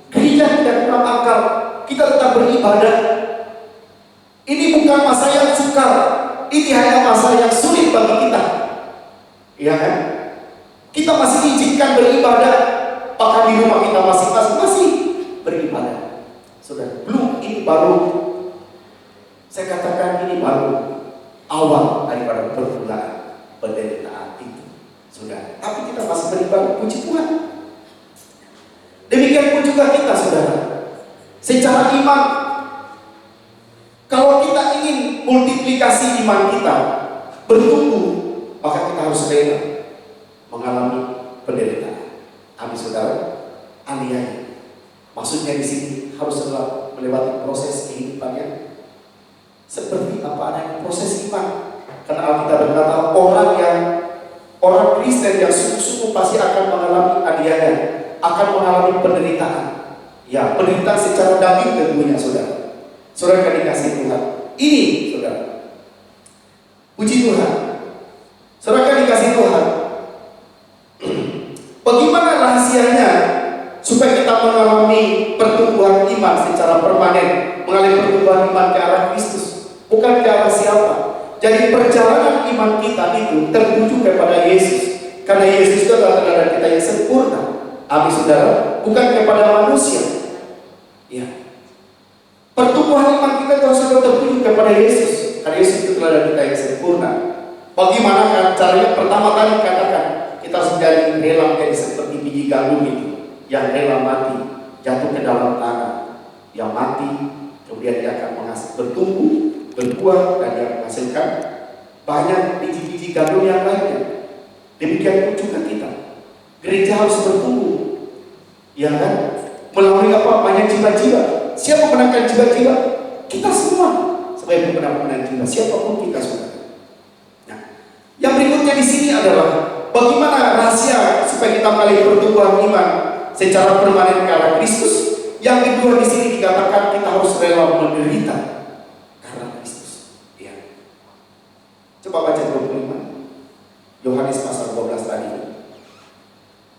gereja tidak kurang akal, kita tetap beribadah. Ini bukan masa yang sukar, ini hanya masa yang sulit bagi kita, ya kan? Kita masih diizinkan beribadah, bahkan di rumah kita masing-masing beribadah. Sudah, belum, ini baru, saya katakan ini baru awal daripada permulaan penderitaan itu, sudah. Tapi kita masih beribadah, puji Tuhan. Demikian pun juga kita, saudara, secara iman. Kalau kita ingin multiplikasi iman kita bertumbuh, maka kita harus rela mengalami penderitaan. Amin, saudara. Aniaya. Maksudnya di sini harus melewati proses kehidupannya. Seperti apa adanya proses iman. Karena Alkitab berkata orang Kristen yang sungguh-sungguh pasti akan mengalami aniaya, akan mengalami penderitaan. Ya, penderitaan secara daging tentunya, saudara. Saudara akan dikasih Tuhan. Ini, saudara. Puji Tuhan. Saudara akan dikasih Tuhan. Bagaimana rahasianya supaya kita mengalami pertumbuhan iman secara permanen, mengalami pertumbuhan iman ke arah Kristus, bukan ke arah siapa. Jadi perjalanan iman kita itu tertuju kepada Yesus, karena Yesus itu adalah teladan kita yang sempurna. Amin, saudara, bukan kepada manusia. Ya, pertumbuhan iman kita harus tertuju kepada Yesus, karena Yesus itu teladan kita yang sempurna. Bagaimana kan caranya? Pertama kali katakan kita harus menjadi rela menjadi seperti biji gandum itu yang rela mati, jatuh ke dalam tanah, yang mati, kemudian dia akan bertumbuh, berbuah, dan dia menghasilkan banyak biji-biji gandum yang lainnya. Demikian pun juga kita, gereja harus bertumbuh, ya kan? Melalui apa? Banyak jiwa-jiwa. Siapa menangkan jiwa-jiwa? Kita semua sebagai pemenang jiwa, siapapun kita sudah. Nah, yang berikutnya di sini adalah bagaimana rahasia supaya kita mengalami pertumbuhan iman secara permanen ke arah Kristus. Yang kedua di sini dikatakan kita harus rela menderita karena Kristus. Ya. Coba baca 25. Yohanes pasal 12 tadi.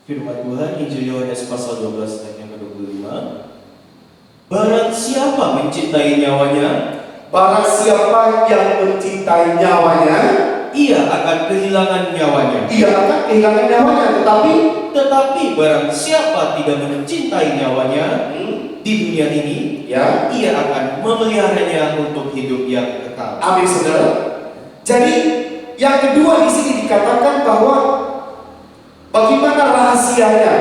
Firman Tuhan Injil Yohanes pasal 12 ayat yang ke-25. Barang siapa mencintai nyawanya, Barang siapa yang mencintai nyawanya, ia akan kehilangan nyawanya. ia akan kehilangan nyawanya. Tetapi barang siapa tidak mencintai nyawanya di dunia ini, Ya, ia akan memeliharanya untuk hidup yang kekal. amin saudara. Jadi yang kedua di sini dikatakan bahwa bagaimana rahasianya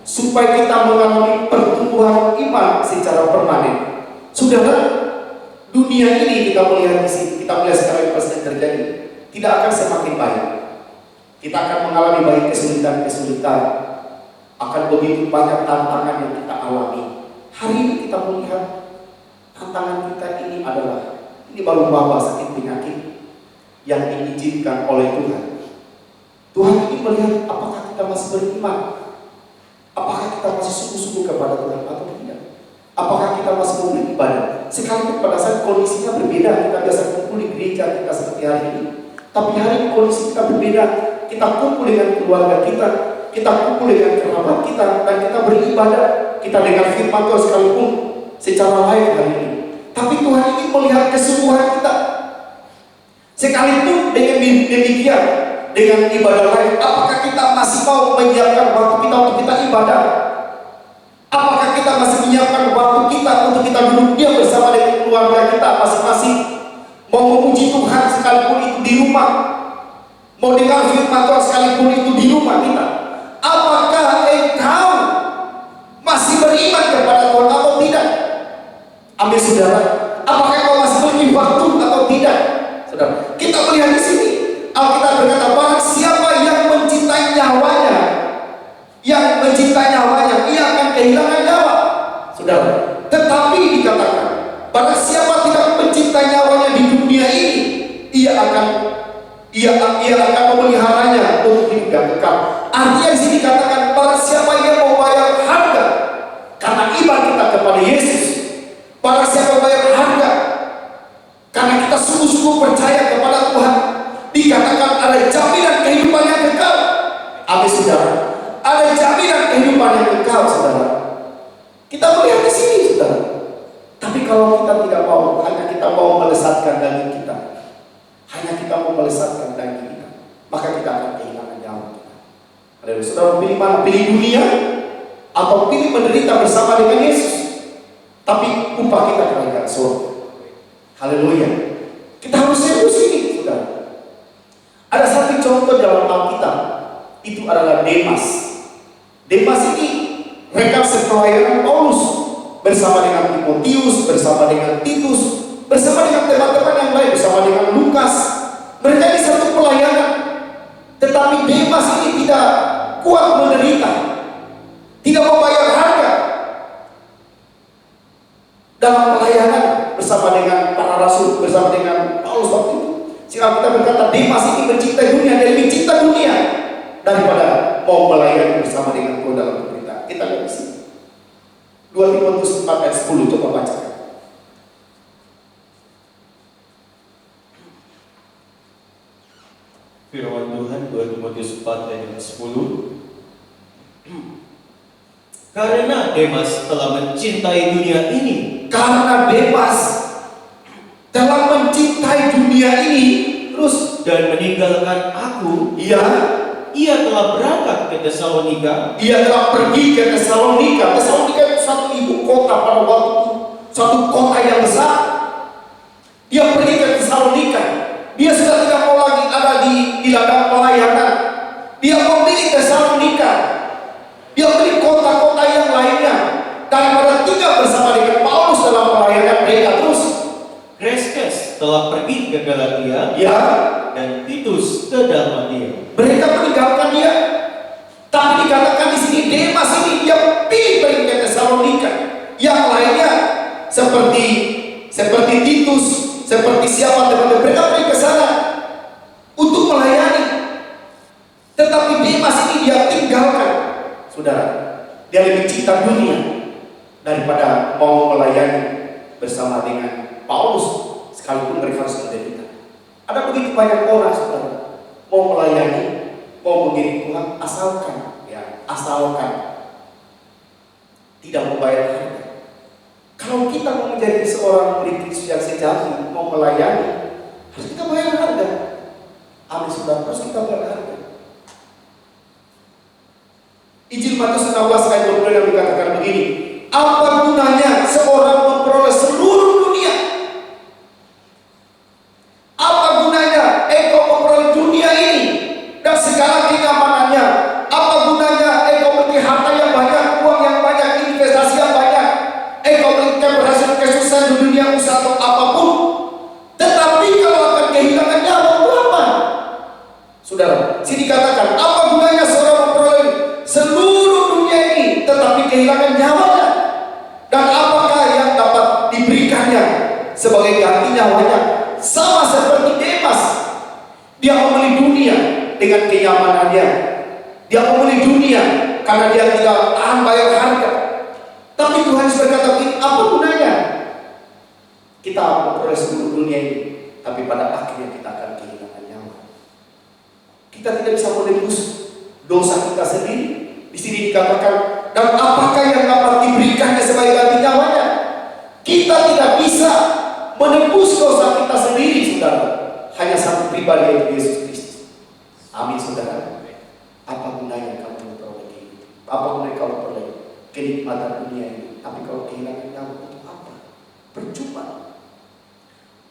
supaya kita mengalami pertumbuhan iman secara permanen. Saudara, dunia ini kita melihat di sini, kita melihat sekarang apa yang terjadi, tidak akan semakin baik. Kita akan mengalami banyak kesulitan-kesulitan, akan begitu banyak tantangan yang kita alami. Hari ini kita melihat tantangan kita ini adalah ini baru wabah sakit penyakit yang diizinkan oleh Tuhan. Tuhan ingin melihat apakah kita masih beriman, apakah kita masih sungguh-sungguh kepada Tuhan atau tidak, apakah kita masih mau beribadah. Sekalipun pada saat kondisinya berbeda, kita biasa kumpul di gereja kita seperti hari ini, tapi hari ini kondisi kita berbeda. Kita kumpul dengan keluarga kita kumpul dengan kerabat kita, dan kita beribadah, kita dengar firman Tuhan sekalipun secara live hari ini. Tapi Tuhan ingin melihat kesungguhan kita. Sekalipun dengan demikian, dengan ibadah lain, apakah kita masih mau menyiapkan waktu kita untuk kita ibadah? Apakah kita masih menyiapkan waktu kita untuk kita duduk diam bersama dengan keluarga kita masing-masing, mau memuji Tuhan sekalipun itu di rumah, mau dengar firman Tuhan sekalipun itu di rumah kita? Apakah engkau masih beriman kepada Tuhan atau tidak? Amin saudara. Apakah engkau masih beri waktu atau tidak? Saudara, kita melihat di sini Alkitab berkata, barang siapa yang mencintai nyawanya, ia akan kehilangan nyawa. Saudara, tetapi dikatakan, barang siapa tidak mencintai nyawanya di dunia ini, ia akan memeliharanya untuk hidup yang kekal. Artinya di sini dikatakan, barang siapa yang mau bayar harga karena iman kita kepada Yesus, barang siapa bayar harga karena kita sungguh-sungguh percaya kepada Tuhan, dikatakan ada jaminan kehidupan yang kekal. Amin saudara. Ada jaminan kehidupan yang kekal saudara. Kita melihat di sini saudara. Tapi kalau kita tidak mau, hanya kita mau melesatkan daging kita, hanya kita mau melesatkan daging kita, maka kita akan kehilangan nyawa kita. Ada saudara pilih mana? Pilih dunia atau pilih menderita bersama dengan Yesus? Tapi upah kita kerajaan surga. Haleluya. Kita harus serius ini saudara. Ada satu contoh dalam Alkitab, itu adalah Demas. Demas ini rekan sepelayanan Paulus bersama dengan Timotius, bersama dengan Titus, bersama dengan teman-teman yang lain, bersama dengan Lukas. Mereka ini satu pelayanan. Tetapi Demas ini tidak kuat menderita, tidak membayar harga dalam pelayanan bersama dengan para rasul, bersama dengan Paulus waktu itu. Sehingga kita berkata Demas ini mencintai dunia, dan lebih cinta dunia daripada mau melayani bersama dengan Tuhan dalam pemberitaan. Kita lihat di sini 2 Timotius 4 ayat 10, coba baca. Firman Tuhan 2 Timotius 4 ayat 10. Karena Demas telah mencintai dunia ini. Karena Demas telah mencintai dunia ini, terus Dan meninggalkan aku, ia telah berangkat ke Tesalonika. Ia telah pergi ke Tesalonika. Tesalonika itu satu ibu kota pada waktu itu, satu kota yang besar. Dia pergi ke Tesalonika. Dia sudah tidak mau lagi ada di ladang pelayanan. Dia memilih Tesalonika. Dia memilih kota-kota yang lainnya daripada tinggal bersama dengan Paulus dalam pelayanan mereka. Terus Kreskes telah pergi ke Galatia, ya, dan Titus ke Dalmatia. mereka meninggalkan dia. Tapi dikatakan di sini Demas ini dia pilih pergi ke Tesalonika. Yang lainnya seperti Titus, seperti siapa teman-teman, mereka pergi ke sana untuk melayani. Tetapi Demas ini dia tinggalkan. Saudara, dia lebih cinta dunia daripada mau melayani bersama dengan Paulus, sekalipun mereka harus menderita. Ada begitu banyak orang saudara mau melayani, mau mengiring Tuhan, asalkan tidak membayar harga. Kalau kita mau menjadi seorang murid Kristus yang sejati, mau melayani, harus kita bayar harga. Amin saudara, harus kita bayar harga. Injil Matius 16 ayat 20 yang dikatakan begini, apa gunanya seorang memperoleh seluruh dunia? Apa gunanya engkau memperoleh dunia ini dan segala kenyamanannya? Apa gunanya engkau memiliki harta yang banyak, uang yang banyak, investasi yang banyak, engkau memiliki keberhasilan, kesuksesan di dunia usaha atau apapun, tetapi kalau akan kehilangan nyawa itu apa? Saudara, sini dikatakan, apa gunanya seorang memperoleh seluruh dunia ini tetapi kehilangan nyawanya? Dan apakah yang dapat diberikannya sebagai ganti nyawanya? Sama seperti Demas, dia membeli dunia dengan kenyamanannya, dia membeli dunia karena dia tidak tahan bayar harga. Tapi Tuhan berkata, apa gunanya kita memperoleh seluruh dunia ini, tapi pada akhirnya kita akan kehilangan nyawa. Kita tidak bisa menebus dosa kita sendiri. Di sini dikatakan, dan apakah yang dapat diberikannya sebagai ganti nyawanya? Kita tidak bisa menebus dosa kita sendiri, saudara. Hanya satu pribadi, yaitu Yesus Kristus. Amin, saudara. Apa gunanya kamu memperoleh hidup? Apa gunanya kamu memperoleh kenikmatan dunia ini? Tapi kalau kehilangan nyawa, untuk apa? Percuma.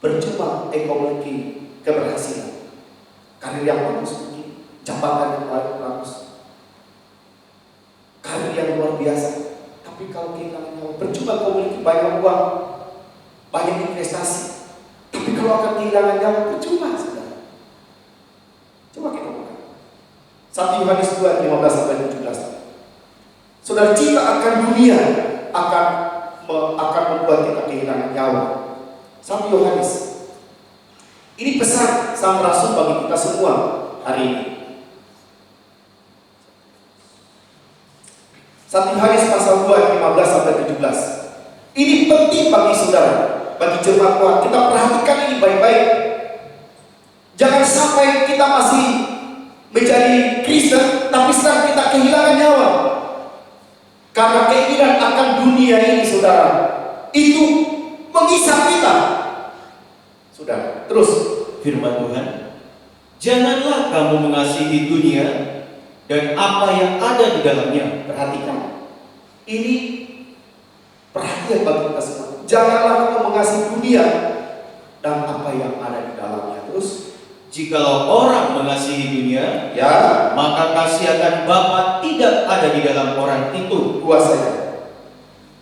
Percuma engkau memiliki keberhasilan, karir yang bagus mungkin, jabatan yang bagus, karir yang luar biasa, tapi kalau kehilangan nyawa, percuma kau memiliki banyak uang, banyak investasi, tapi kalau akan kehilangan nyawa, percuma, saudara. Coba kita buka 1 Yohanes 2, 15-17. Saudara, cinta akan dunia akan membuat kita kehilangan nyawa. 1 Yohanes. Ini pesan sang rasul bagi kita semua hari ini. 1 Yohanes pasal 2 15-17. Ini penting bagi saudara, bagi jemaat Tuhan. Kita perhatikan ini baik-baik. Jangan sampai kita masih menjadi Kristen, tapi sekarang kita kehilangan nyawa karena keinginan akan dunia ini, saudara. Itu mengisap kita. Sudah, terus firman Tuhan, janganlah kamu mengasihi dunia dan apa yang ada di dalamnya. Perhatikan, ini perhatian bagi kita semua. Janganlah kamu mengasihi dunia dan apa yang ada di dalamnya. Terus, jikalau orang mengasihi dunia, ya, maka kasih akan Bapa tidak ada di dalam orang itu. dua saja.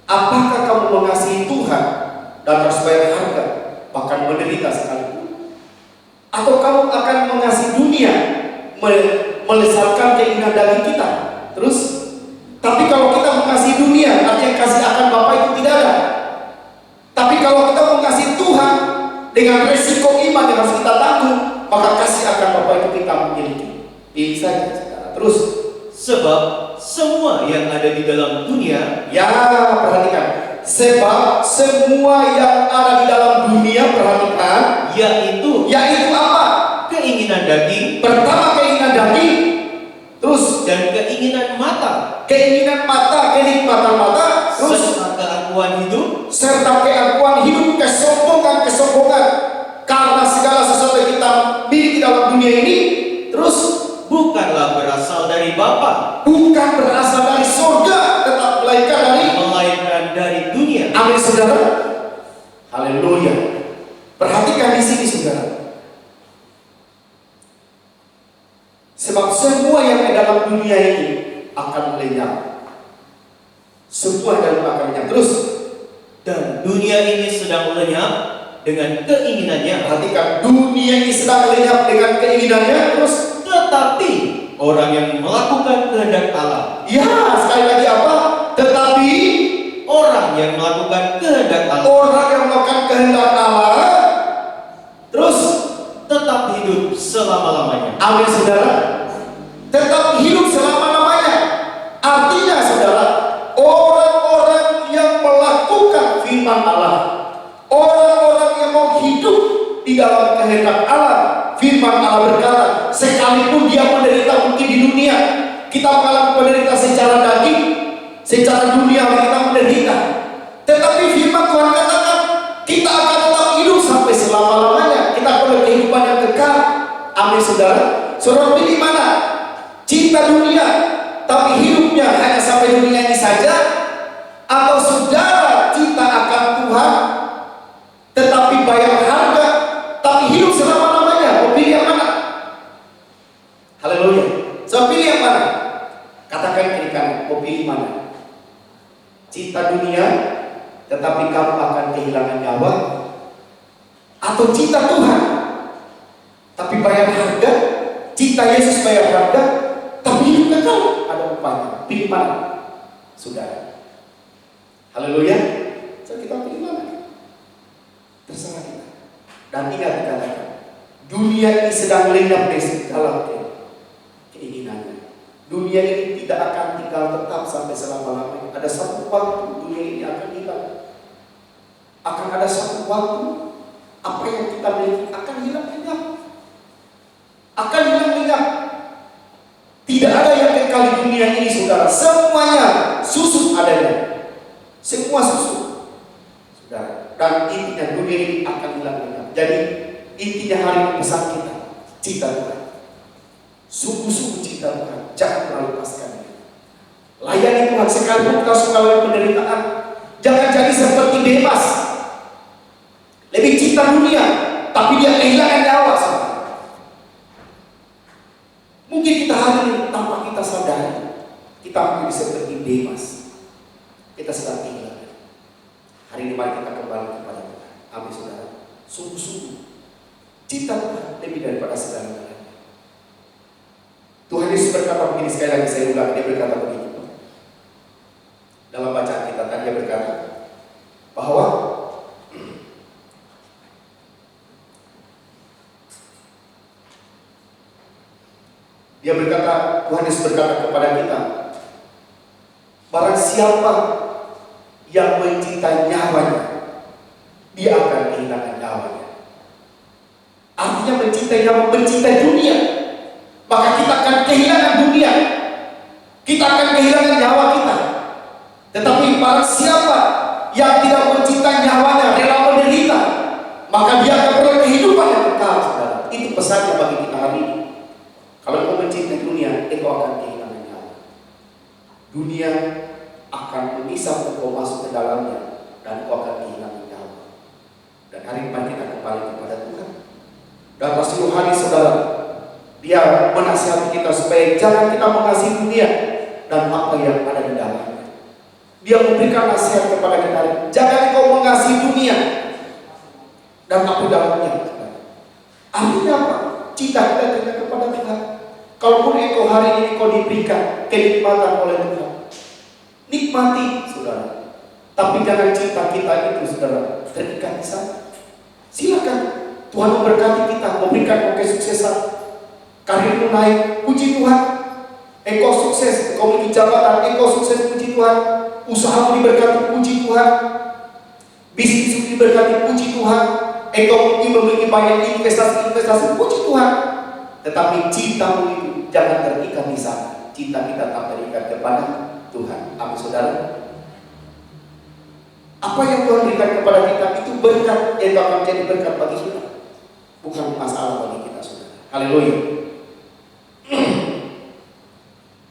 Apakah kamu mengasihi Tuhan dan harus bayar harga, bahkan menderita sekalipun? Atau kamu akan mengasihi dunia, melesatkan keinginan daging kita? Terus, tapi kalau kita mengasihi dunia, artinya kasih akan Bapa itu tidak ada. Tapi kalau kita mengasihi Tuhan dengan resiko iman yang harus kita tanggung, maka kasih akan Bapa itu kita memiliki. Ini saja, saudara. Terus, sebab semua yang ada di dalam dunia, ya, perhatikan. Sebab semua yang ada di dalam dunia, perhatikan, yaitu apa? keinginan daging, Pertama keinginan daging, terus dan keinginan mata, kenikmatan mata, terus serta keakuan hidup, kesombongan. Karena segala sesuatu yang kita miliki dalam dunia ini, terus bukanlah berasal dari Bapa, bukan berasal dari surga, tetap melainkan dari dunia. Amin, saudara. Haleluya. Perhatikan di sini, saudara. Sebab semua yang ada dalam dunia ini akan lenyap. Semua yang akan lenyap. Terus, dan dunia ini sedang lenyap dengan keinginannya. perhatikan, dunia ini sedang lenyap dengan keinginannya. Terus, tetapi orang yang melakukan kehendak Allah, ya, sekali lagi apa? Tetapi orang yang melakukan kehendak Allah, terus tetap hidup selama-lamanya. amin, saudara. Tetap hidup selama-lamanya. Artinya, saudara, orang-orang yang melakukan firman Allah, orang-orang yang mau hidup di dalam kehendak Allah, Firman Allah berkata, sekalipun dia menderita mungkin di dunia, kita mengalami penderita secara daging, secara dunia kita menderita. Tetapi firman Tuhan katakan, kita akan tetap hidup sampai selama-lamanya. Kita punya kehidupan yang kekal. Amin saudara. Saudara pilih mana? Cinta dunia, tapi hidupnya hanya sampai dunia ini saja, atau saudara cinta akan Tuhan, tetapi bayar harga, tapi hidup selama-lamanya? Mau pilih yang mana? Haleluya. So pilih yang mana? Katakan kiri kanan, mau pilih mana? Cinta dunia, tetapi kamu akan kehilangan nyawa, atau cinta Tuhan, tapi bayar harga? Cinta Yesus bayar harga, tapi hidup kekal. Ada upahnya. Pilih mana? Saudara. Haleluya. So kita pilih mana? Terserah kita. Dan ingat dikatakan, dunia ini sedang lenyap dari segala keinginannya. Dunia ini tidak akan tinggal tetap sampai selama-lamanya. Ada satu waktu dunia ini akan hilang. Akan ada satu waktu apa yang kita miliki akan hilang lenyap. Akan hilang lenyap. Tidak ada yang kekal di dunia ini, saudara. Semuanya susut adanya. Semua susut, saudara. Dan intinya dunia ini akan hilang lenyap. Jadi intinya hari ini pesan kita, cinta Tuhan. Sungguh-sungguh cinta Tuhan. Jangan pernah lepaskan. Layani Tuhan sekalipun kau mengalami penderitaan. Jangan jadi seperti Demas, lebih cinta dunia, tapi dia kehilangan nyawa. Mungkin kita hari ini tanpa kita sadari, kita menjadi seperti Demas. Kita sedang kehilangan. Hari ini mari kita kembali kepada Tuhan. Amin saudara. Sungguh-sungguh cinta Tuhan lebih daripada segala-galanya. Tuhan Yesus berkata begini, sekali lagi saya ulang, dia berkata begini. Dalam bacaan kita tadi dia berkata bahwa dia berkata, Tuhan Yesus berkata kepada kita, barang siapa yang mencintai nyawanya, dia akan kehilangan nyawanya. Artinya mencintai nyawa, mencintai dunia, maka kita akan kehilangan dunia, kita akan kehilangan nyawa kita. Tetapi barang siapa yang tidak mencintai nyawanya, rela menderita, maka dia akan beroleh kehidupan yang kekal. Itu pesannya bagi kita hari ini. Kalau kau mencintai dunia, kau akan kehilangan nyawa. Dunia akan mengisap kau masuk ke dalamnya, dan kau akan kehilangan nyawa. Dan hari ini kita kembali kepada Tuhan. Dan Rasul Yohanes, saudara, dia menasihati kita supaya jangan kita mengasihi dunia dan apa yang ada di dalamnya. Dia memberikan nasihat kepada kita, jangan kau mengasihi dunia dan apa di dalamnya. Artinya apa? Cinta kita kepada Tuhan. Kalaupun engkau hari ini kau diberikan kenikmatan oleh Tuhan, nikmati, saudara. Tapi jangan cinta kita itu, saudara, terikat di sana. Silakan Tuhan memberkati kita, memberikan kau kesuksesan, karirmu naik, puji Tuhan. Engkau sukses, engkau memiliki jabatan, engkau sukses, puji Tuhan. Usahamu diberkati, puji Tuhan. Bisnismu diberkati, puji Tuhan. Engkau mungkin memiliki banyak investasi, puji Tuhan. Tetapi cintamu itu jangan terikat di sana. Cinta kita tak terikat kepada Tuhan. Amin saudara. Apa yang Tuhan berikan kepada kita itu berkat yang akan menjadi berkat bagi kita, bukan masalah bagi kita, saudara. Haleluya.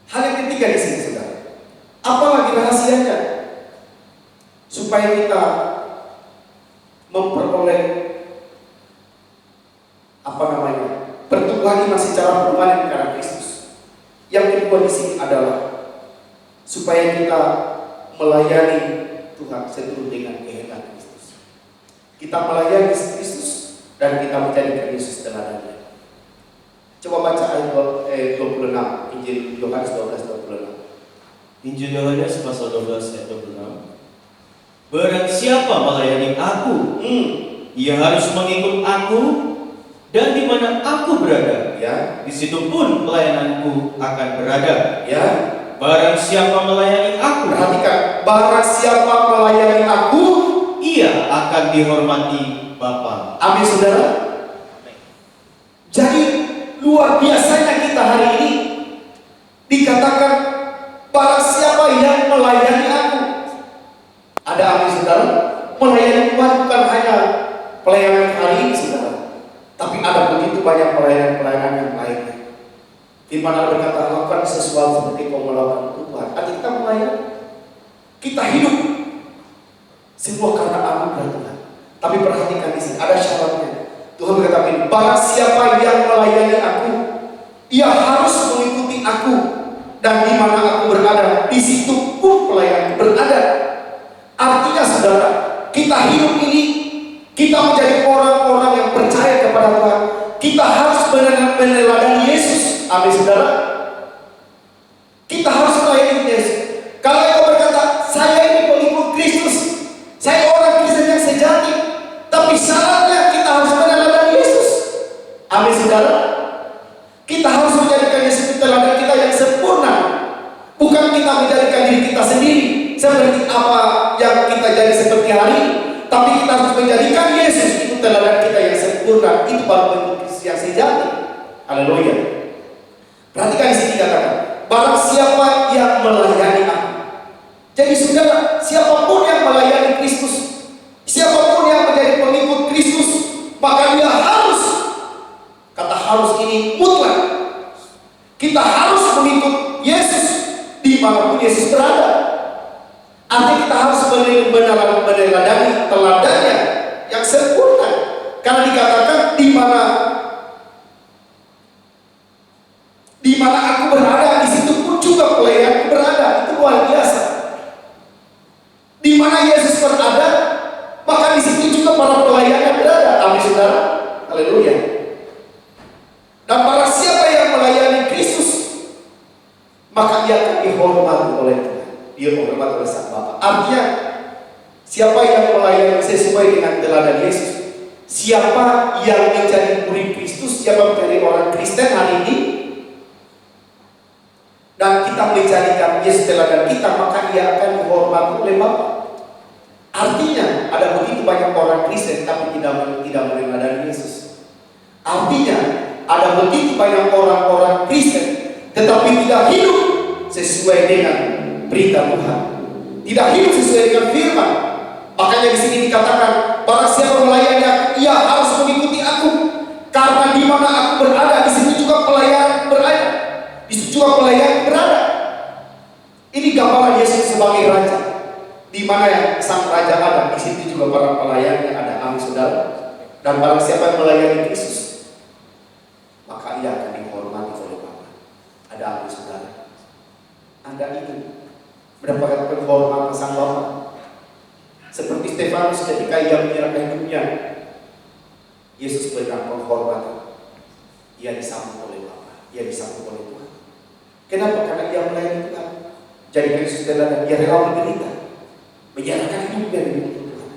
Hal yang ketiga di sini, saudara. Apalagi rahasianya supaya kita memperoleh pertumbuhan iman secara permanen karena Kristus. Yang kedua di sini adalah supaya kita melayani Tuhan seturut dengan kehendak Kristus. Kita melayani Kristus dan kita menjadikan Yesus teladannya. Coba baca ayat 26 Injil Yohanes 12:26. Injil Yohanes pasal 12 ayat 26. Barang siapa melayani aku, ia harus mengikut aku, dan di mana aku berada, ya, di situ pun pelayananku akan berada. Ya, barang siapa melayani aku, perhatikan, barang siapa melayani aku, ia akan dihormati Bapa. Amin saudara. Jadi luar biasanya kita hari ini dikatakan, barang siapa yang melayani aku. Ada amin saudara, melayani Tuhan bukan hanya pelayanan kali ini saudara, tapi ada begitu banyak pelayanan-pelayanan yang lainnya. Di mana berkata, lakukan sesuatu seperti kau melakukan untuk Tuhan. Artinya kita melayani, kita hidup semua karena anugerah Tuhan. Tapi perhatikan di sini ada syaratnya. Tuhan berkata, barang siapa yang melayani aku, ia harus mengikuti aku, dan di mana aku berada, di situ pun pelayan berada. Artinya saudara, kita hidup ini, kita menjadi orang-orang yang percaya kepada Tuhan. Kita harus meneladani Yesus. Amin saudara. Kita harus melayani Yesus. Kalau engkau berkata, saya ini pengikut Kristus, saya orang Kristen yang sejati, tapi syaratnya kita harus meneladani Yesus. Amin saudara. Kita harus menjadikan Yesus teladan kita yang sempurna. Bukan kita menjadikan diri kita sendiri seperti apa yang kita jadi seperti hari ini, tapi kita harus menjadikan Yesus itu teladan kita yang sempurna. Itu baru bentuk Kristus yang sejati. Haleluya. Perhatikan di sini katakan, barang siapa yang melayani aku. Jadi saudara, siapapun yang melayani Kristus, siapapun yang menjadi pengikut Kristus, maka dia harus, kata harus ini mutlak, kita harus mengikut Yesus dimanapun Yesus berada. Artinya kita harus meneladani teladannya yang sempurna. Karena dikatakan di mana aku berada, di situ pun juga pelayanku berada. Itu luar biasa. Di mana Yesus berada, maka di situ juga para pelayannya berada. Amin saudara. Haleluya. Dan barang siapa yang melayani Kristus, maka ia akan dihormati oleh Tuhan. Dia dihormati oleh Sang Bapa. Artinya, siapa yang melayani sesuai dengan teladan Yesus, siapa yang menjadi murid Kristus, siapa menjadi orang Kristen hari ini, dan kita menjadikan Yesus teladan kita, maka ia akan dihormati oleh Bapa. Artinya, ada begitu banyak orang Kristen tapi tidak meneladani Yesus. Artinya, ada begitu banyak orang-orang Kristen tetapi tidak hidup sesuai dengan berita Tuhan, tidak hidup sesuai dengan firman. Makanya di sini dikatakan, barang siapa melayani aku, ia harus mengikuti aku, karena di mana aku berada, di situ juga pelayan berada, di situ juga pelayan berada. Ini gambaran Yesus sebagai raja. Di mana yang sang raja ada, di situ juga para pelayannya ada. Amin saudara. Dan barang siapa yang melayani Kristus, maka ia akan dihormati oleh Bapa. Ada amin saudara. Anda ingin mendapatkan penghormatan sang Bapa seperti Stefanus ketika ia menyerahkan hidupnya, Yesus berikan penghormatan. Ia disambut oleh Bapa, ia disambut oleh Tuhan. Kenapa? Karena ia melayani Tuhan. Jadi Kristus teladan, ia rela menderita, menyerahkan hidupnya demi Tuhan.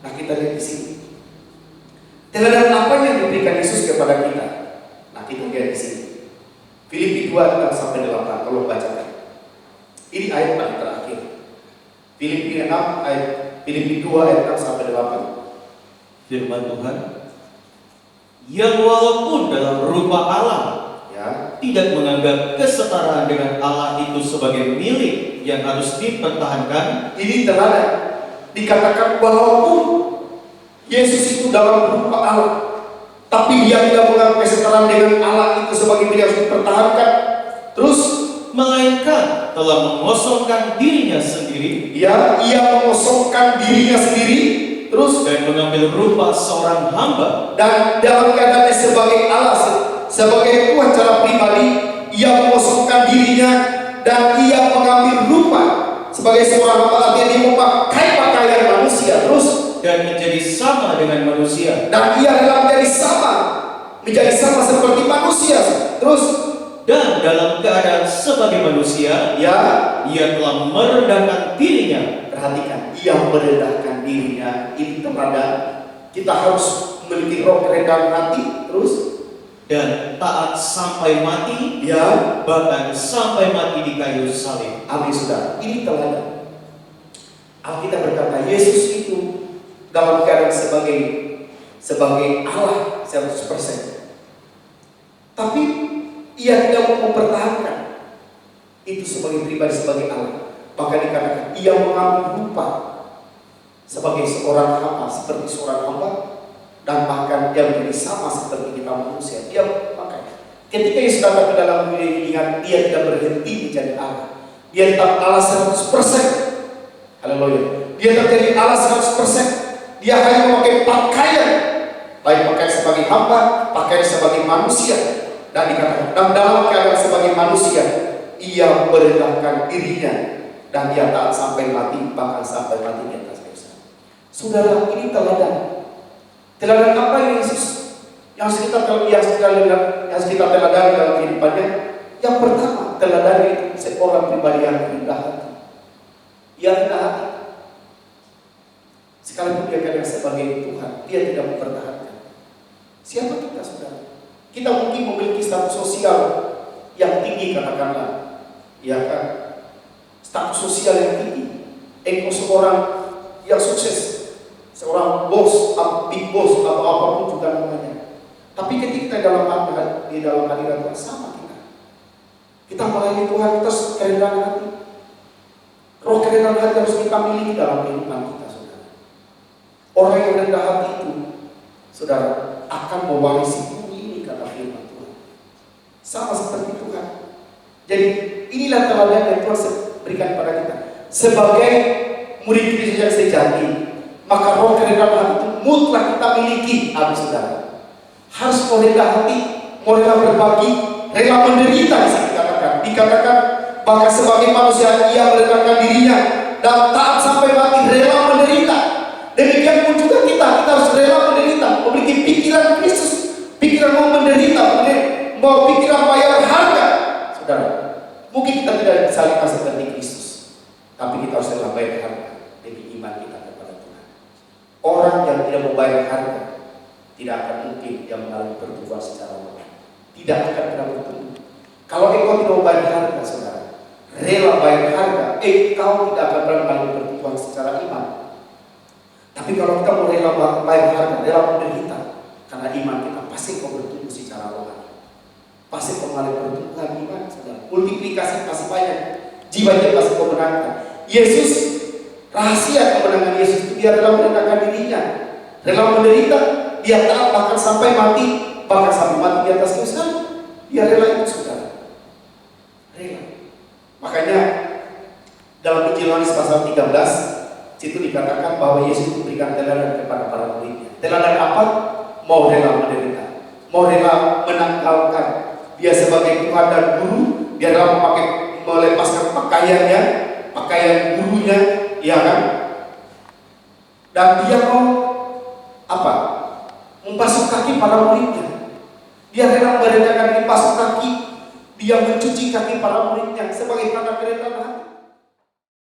Nah, kita lihat di sini teladan apa yang diberikan Yesus kepada kita. Nah, kita lihat di sini Filipi 2:6-8. Kalau bacakan, ini ayat paling terakhir. Filipi 2 ayat 6-8. Firman Tuhan, yang walaupun dalam rupa Allah, Ya, tidak menganggap kesetaraan dengan Allah itu sebagai milik yang harus dipertahankan. ini teladan. Dikatakan walaupun Yesus itu dalam rupa Allah, tapi dia tidak menganggap kesetaraan dengan Allah itu sebagai milik yang harus dipertahankan. Terus, Melainkan telah mengosongkan dirinya sendiri, ia mengosongkan dirinya sendiri. Terus, dan mengambil rupa seorang hamba, dan dalam keadaannya sebagai Allah, sebagai Tuhan secara pribadi, ia mengosongkan dirinya dan ia mengambil rupa sebagai seorang hamba. Artinya dia memakai pakaian manusia. Terus, dan menjadi sama dengan manusia, dan ia rela menjadi sama seperti manusia. Terus, dan dalam keadaan sebagai manusia, ia telah merendahkan dirinya. perhatikan, ia merendahkan dirinya. Ini teladan. Kita harus memiliki roh kerendahan hati. Terus, dan taat sampai mati, bahkan sampai mati di kayu salib. amin saudara. Ini teladan. Alkitab berkata Yesus itu dalam keadaan sebagai Allah 100%. Ia tidak mau mempertahankan itu sebagai pribadi, sebagai Allah. Bahkan dikatakan ia mengambil rupa sebagai seorang hamba, seperti seorang hamba, dan bahkan dia menjadi sama seperti kita manusia. Dia pakai. Ketika Yesus datang ke dalam dunia ini, ingat, dia tidak berhenti menjadi Allah. Dia tetap Allah 100%. Haleluya. Dia tetap jadi Allah 100%. Dia hanya memakai pakaian, baik pakaian sebagai hamba, pakaian sebagai manusia. Dan dikatakan, dan dalam keadaan sebagai manusia, ia merendahkan dirinya, dan dia taat sampai mati, bahkan sampai mati di atas dosa. Saudara, ini teladan. Teladan apa yang Yesus yang kita teladani dalam kehidupannya? Yang pertama, teladan itu seorang pribadi yang rendah hati. Yang rendah hati. Sekalipun dia kadang sebagai Tuhan, dia tidak mempertahankan. Siapa kita, saudara? Kita mungkin memiliki status sosial yang tinggi, katakanlah, ya kan? Status sosial yang tinggi. Engkau seorang yang sukses, seorang bos, big boss, atau apapun juga namanya. Tapi ketika di dalam hadirat Tuhan, sama kita melayani Tuhan, kita kerendahan hati. Roh kerendahan hati harus kita miliki dalam kehidupan kita, saudara. Orang yang rendah hati itu, saudara, akan mewarisi bumi ini, kata firman Tuhan. Sama seperti Tuhan. Jadi inilah teladan yang Tuhan berikan kepada kita. Sebagai murid Kristus yang sejati, maka roh kerendahan hati itu mutlak kita miliki, saudara. Harus mau rendah hati, mau rela berbagi, rela menderita. Dikatakan bahkan sebagai manusia ia merendahkan dirinya dan taat sampai mati, rela menderita. Demikian pun juga kita harus rela menderita, memiliki pikiran Kristus, pikiran mau menderita, mau pikiran bayar harga. Saudara, mungkin kita tidak bisa lihat seperti Kristus, tapi kita harus rela bayar harga demi iman kita kepada Tuhan. Orang yang tidak membayar harga tidak akan mungkin dia mengalami pertumbuhan secara rohani. Tidak akan pernah bertumbuh. Kalau engkau tidak membayar harga, saudara, rela bayar harga, engkau tidak akan pernah mengalami pertumbuhan secara iman. Tapi kalau kita mau rela bayar harga, rela menderita, karena iman kita, pasti engkau bertumbuh secara rohani. Pasti engkau mengalami pertumbuhan iman, saudara. Multiplikasi pasti banyak, jiwa-jiwa pasti engkau menangkan. Yesus, rahasia kemenangan Yesus itu dia rela merendahkan dirinya, rela menderita. Dia taat bahkan sampai mati, bahkan sampai mati di atas dosa. Dia rela itu, saudara. Rela. Makanya dalam Injil Yohanes pasal 13 situ dikatakan bahwa Yesus memberikan teladan kepada para muridnya. Teladan apa? Mau rela menderita, mau rela menanggalkan dia sebagai Tuhan dan Guru. Dia rela melepaskan pakaiannya, pakaian gurunya, ya kan? Dan dia mau apa? Membasuh kaki para muridnya. Dia rela merendahkan diri, basuh kaki. Dia mencuci kaki para muridnya sebagai tanda kerendahan hati.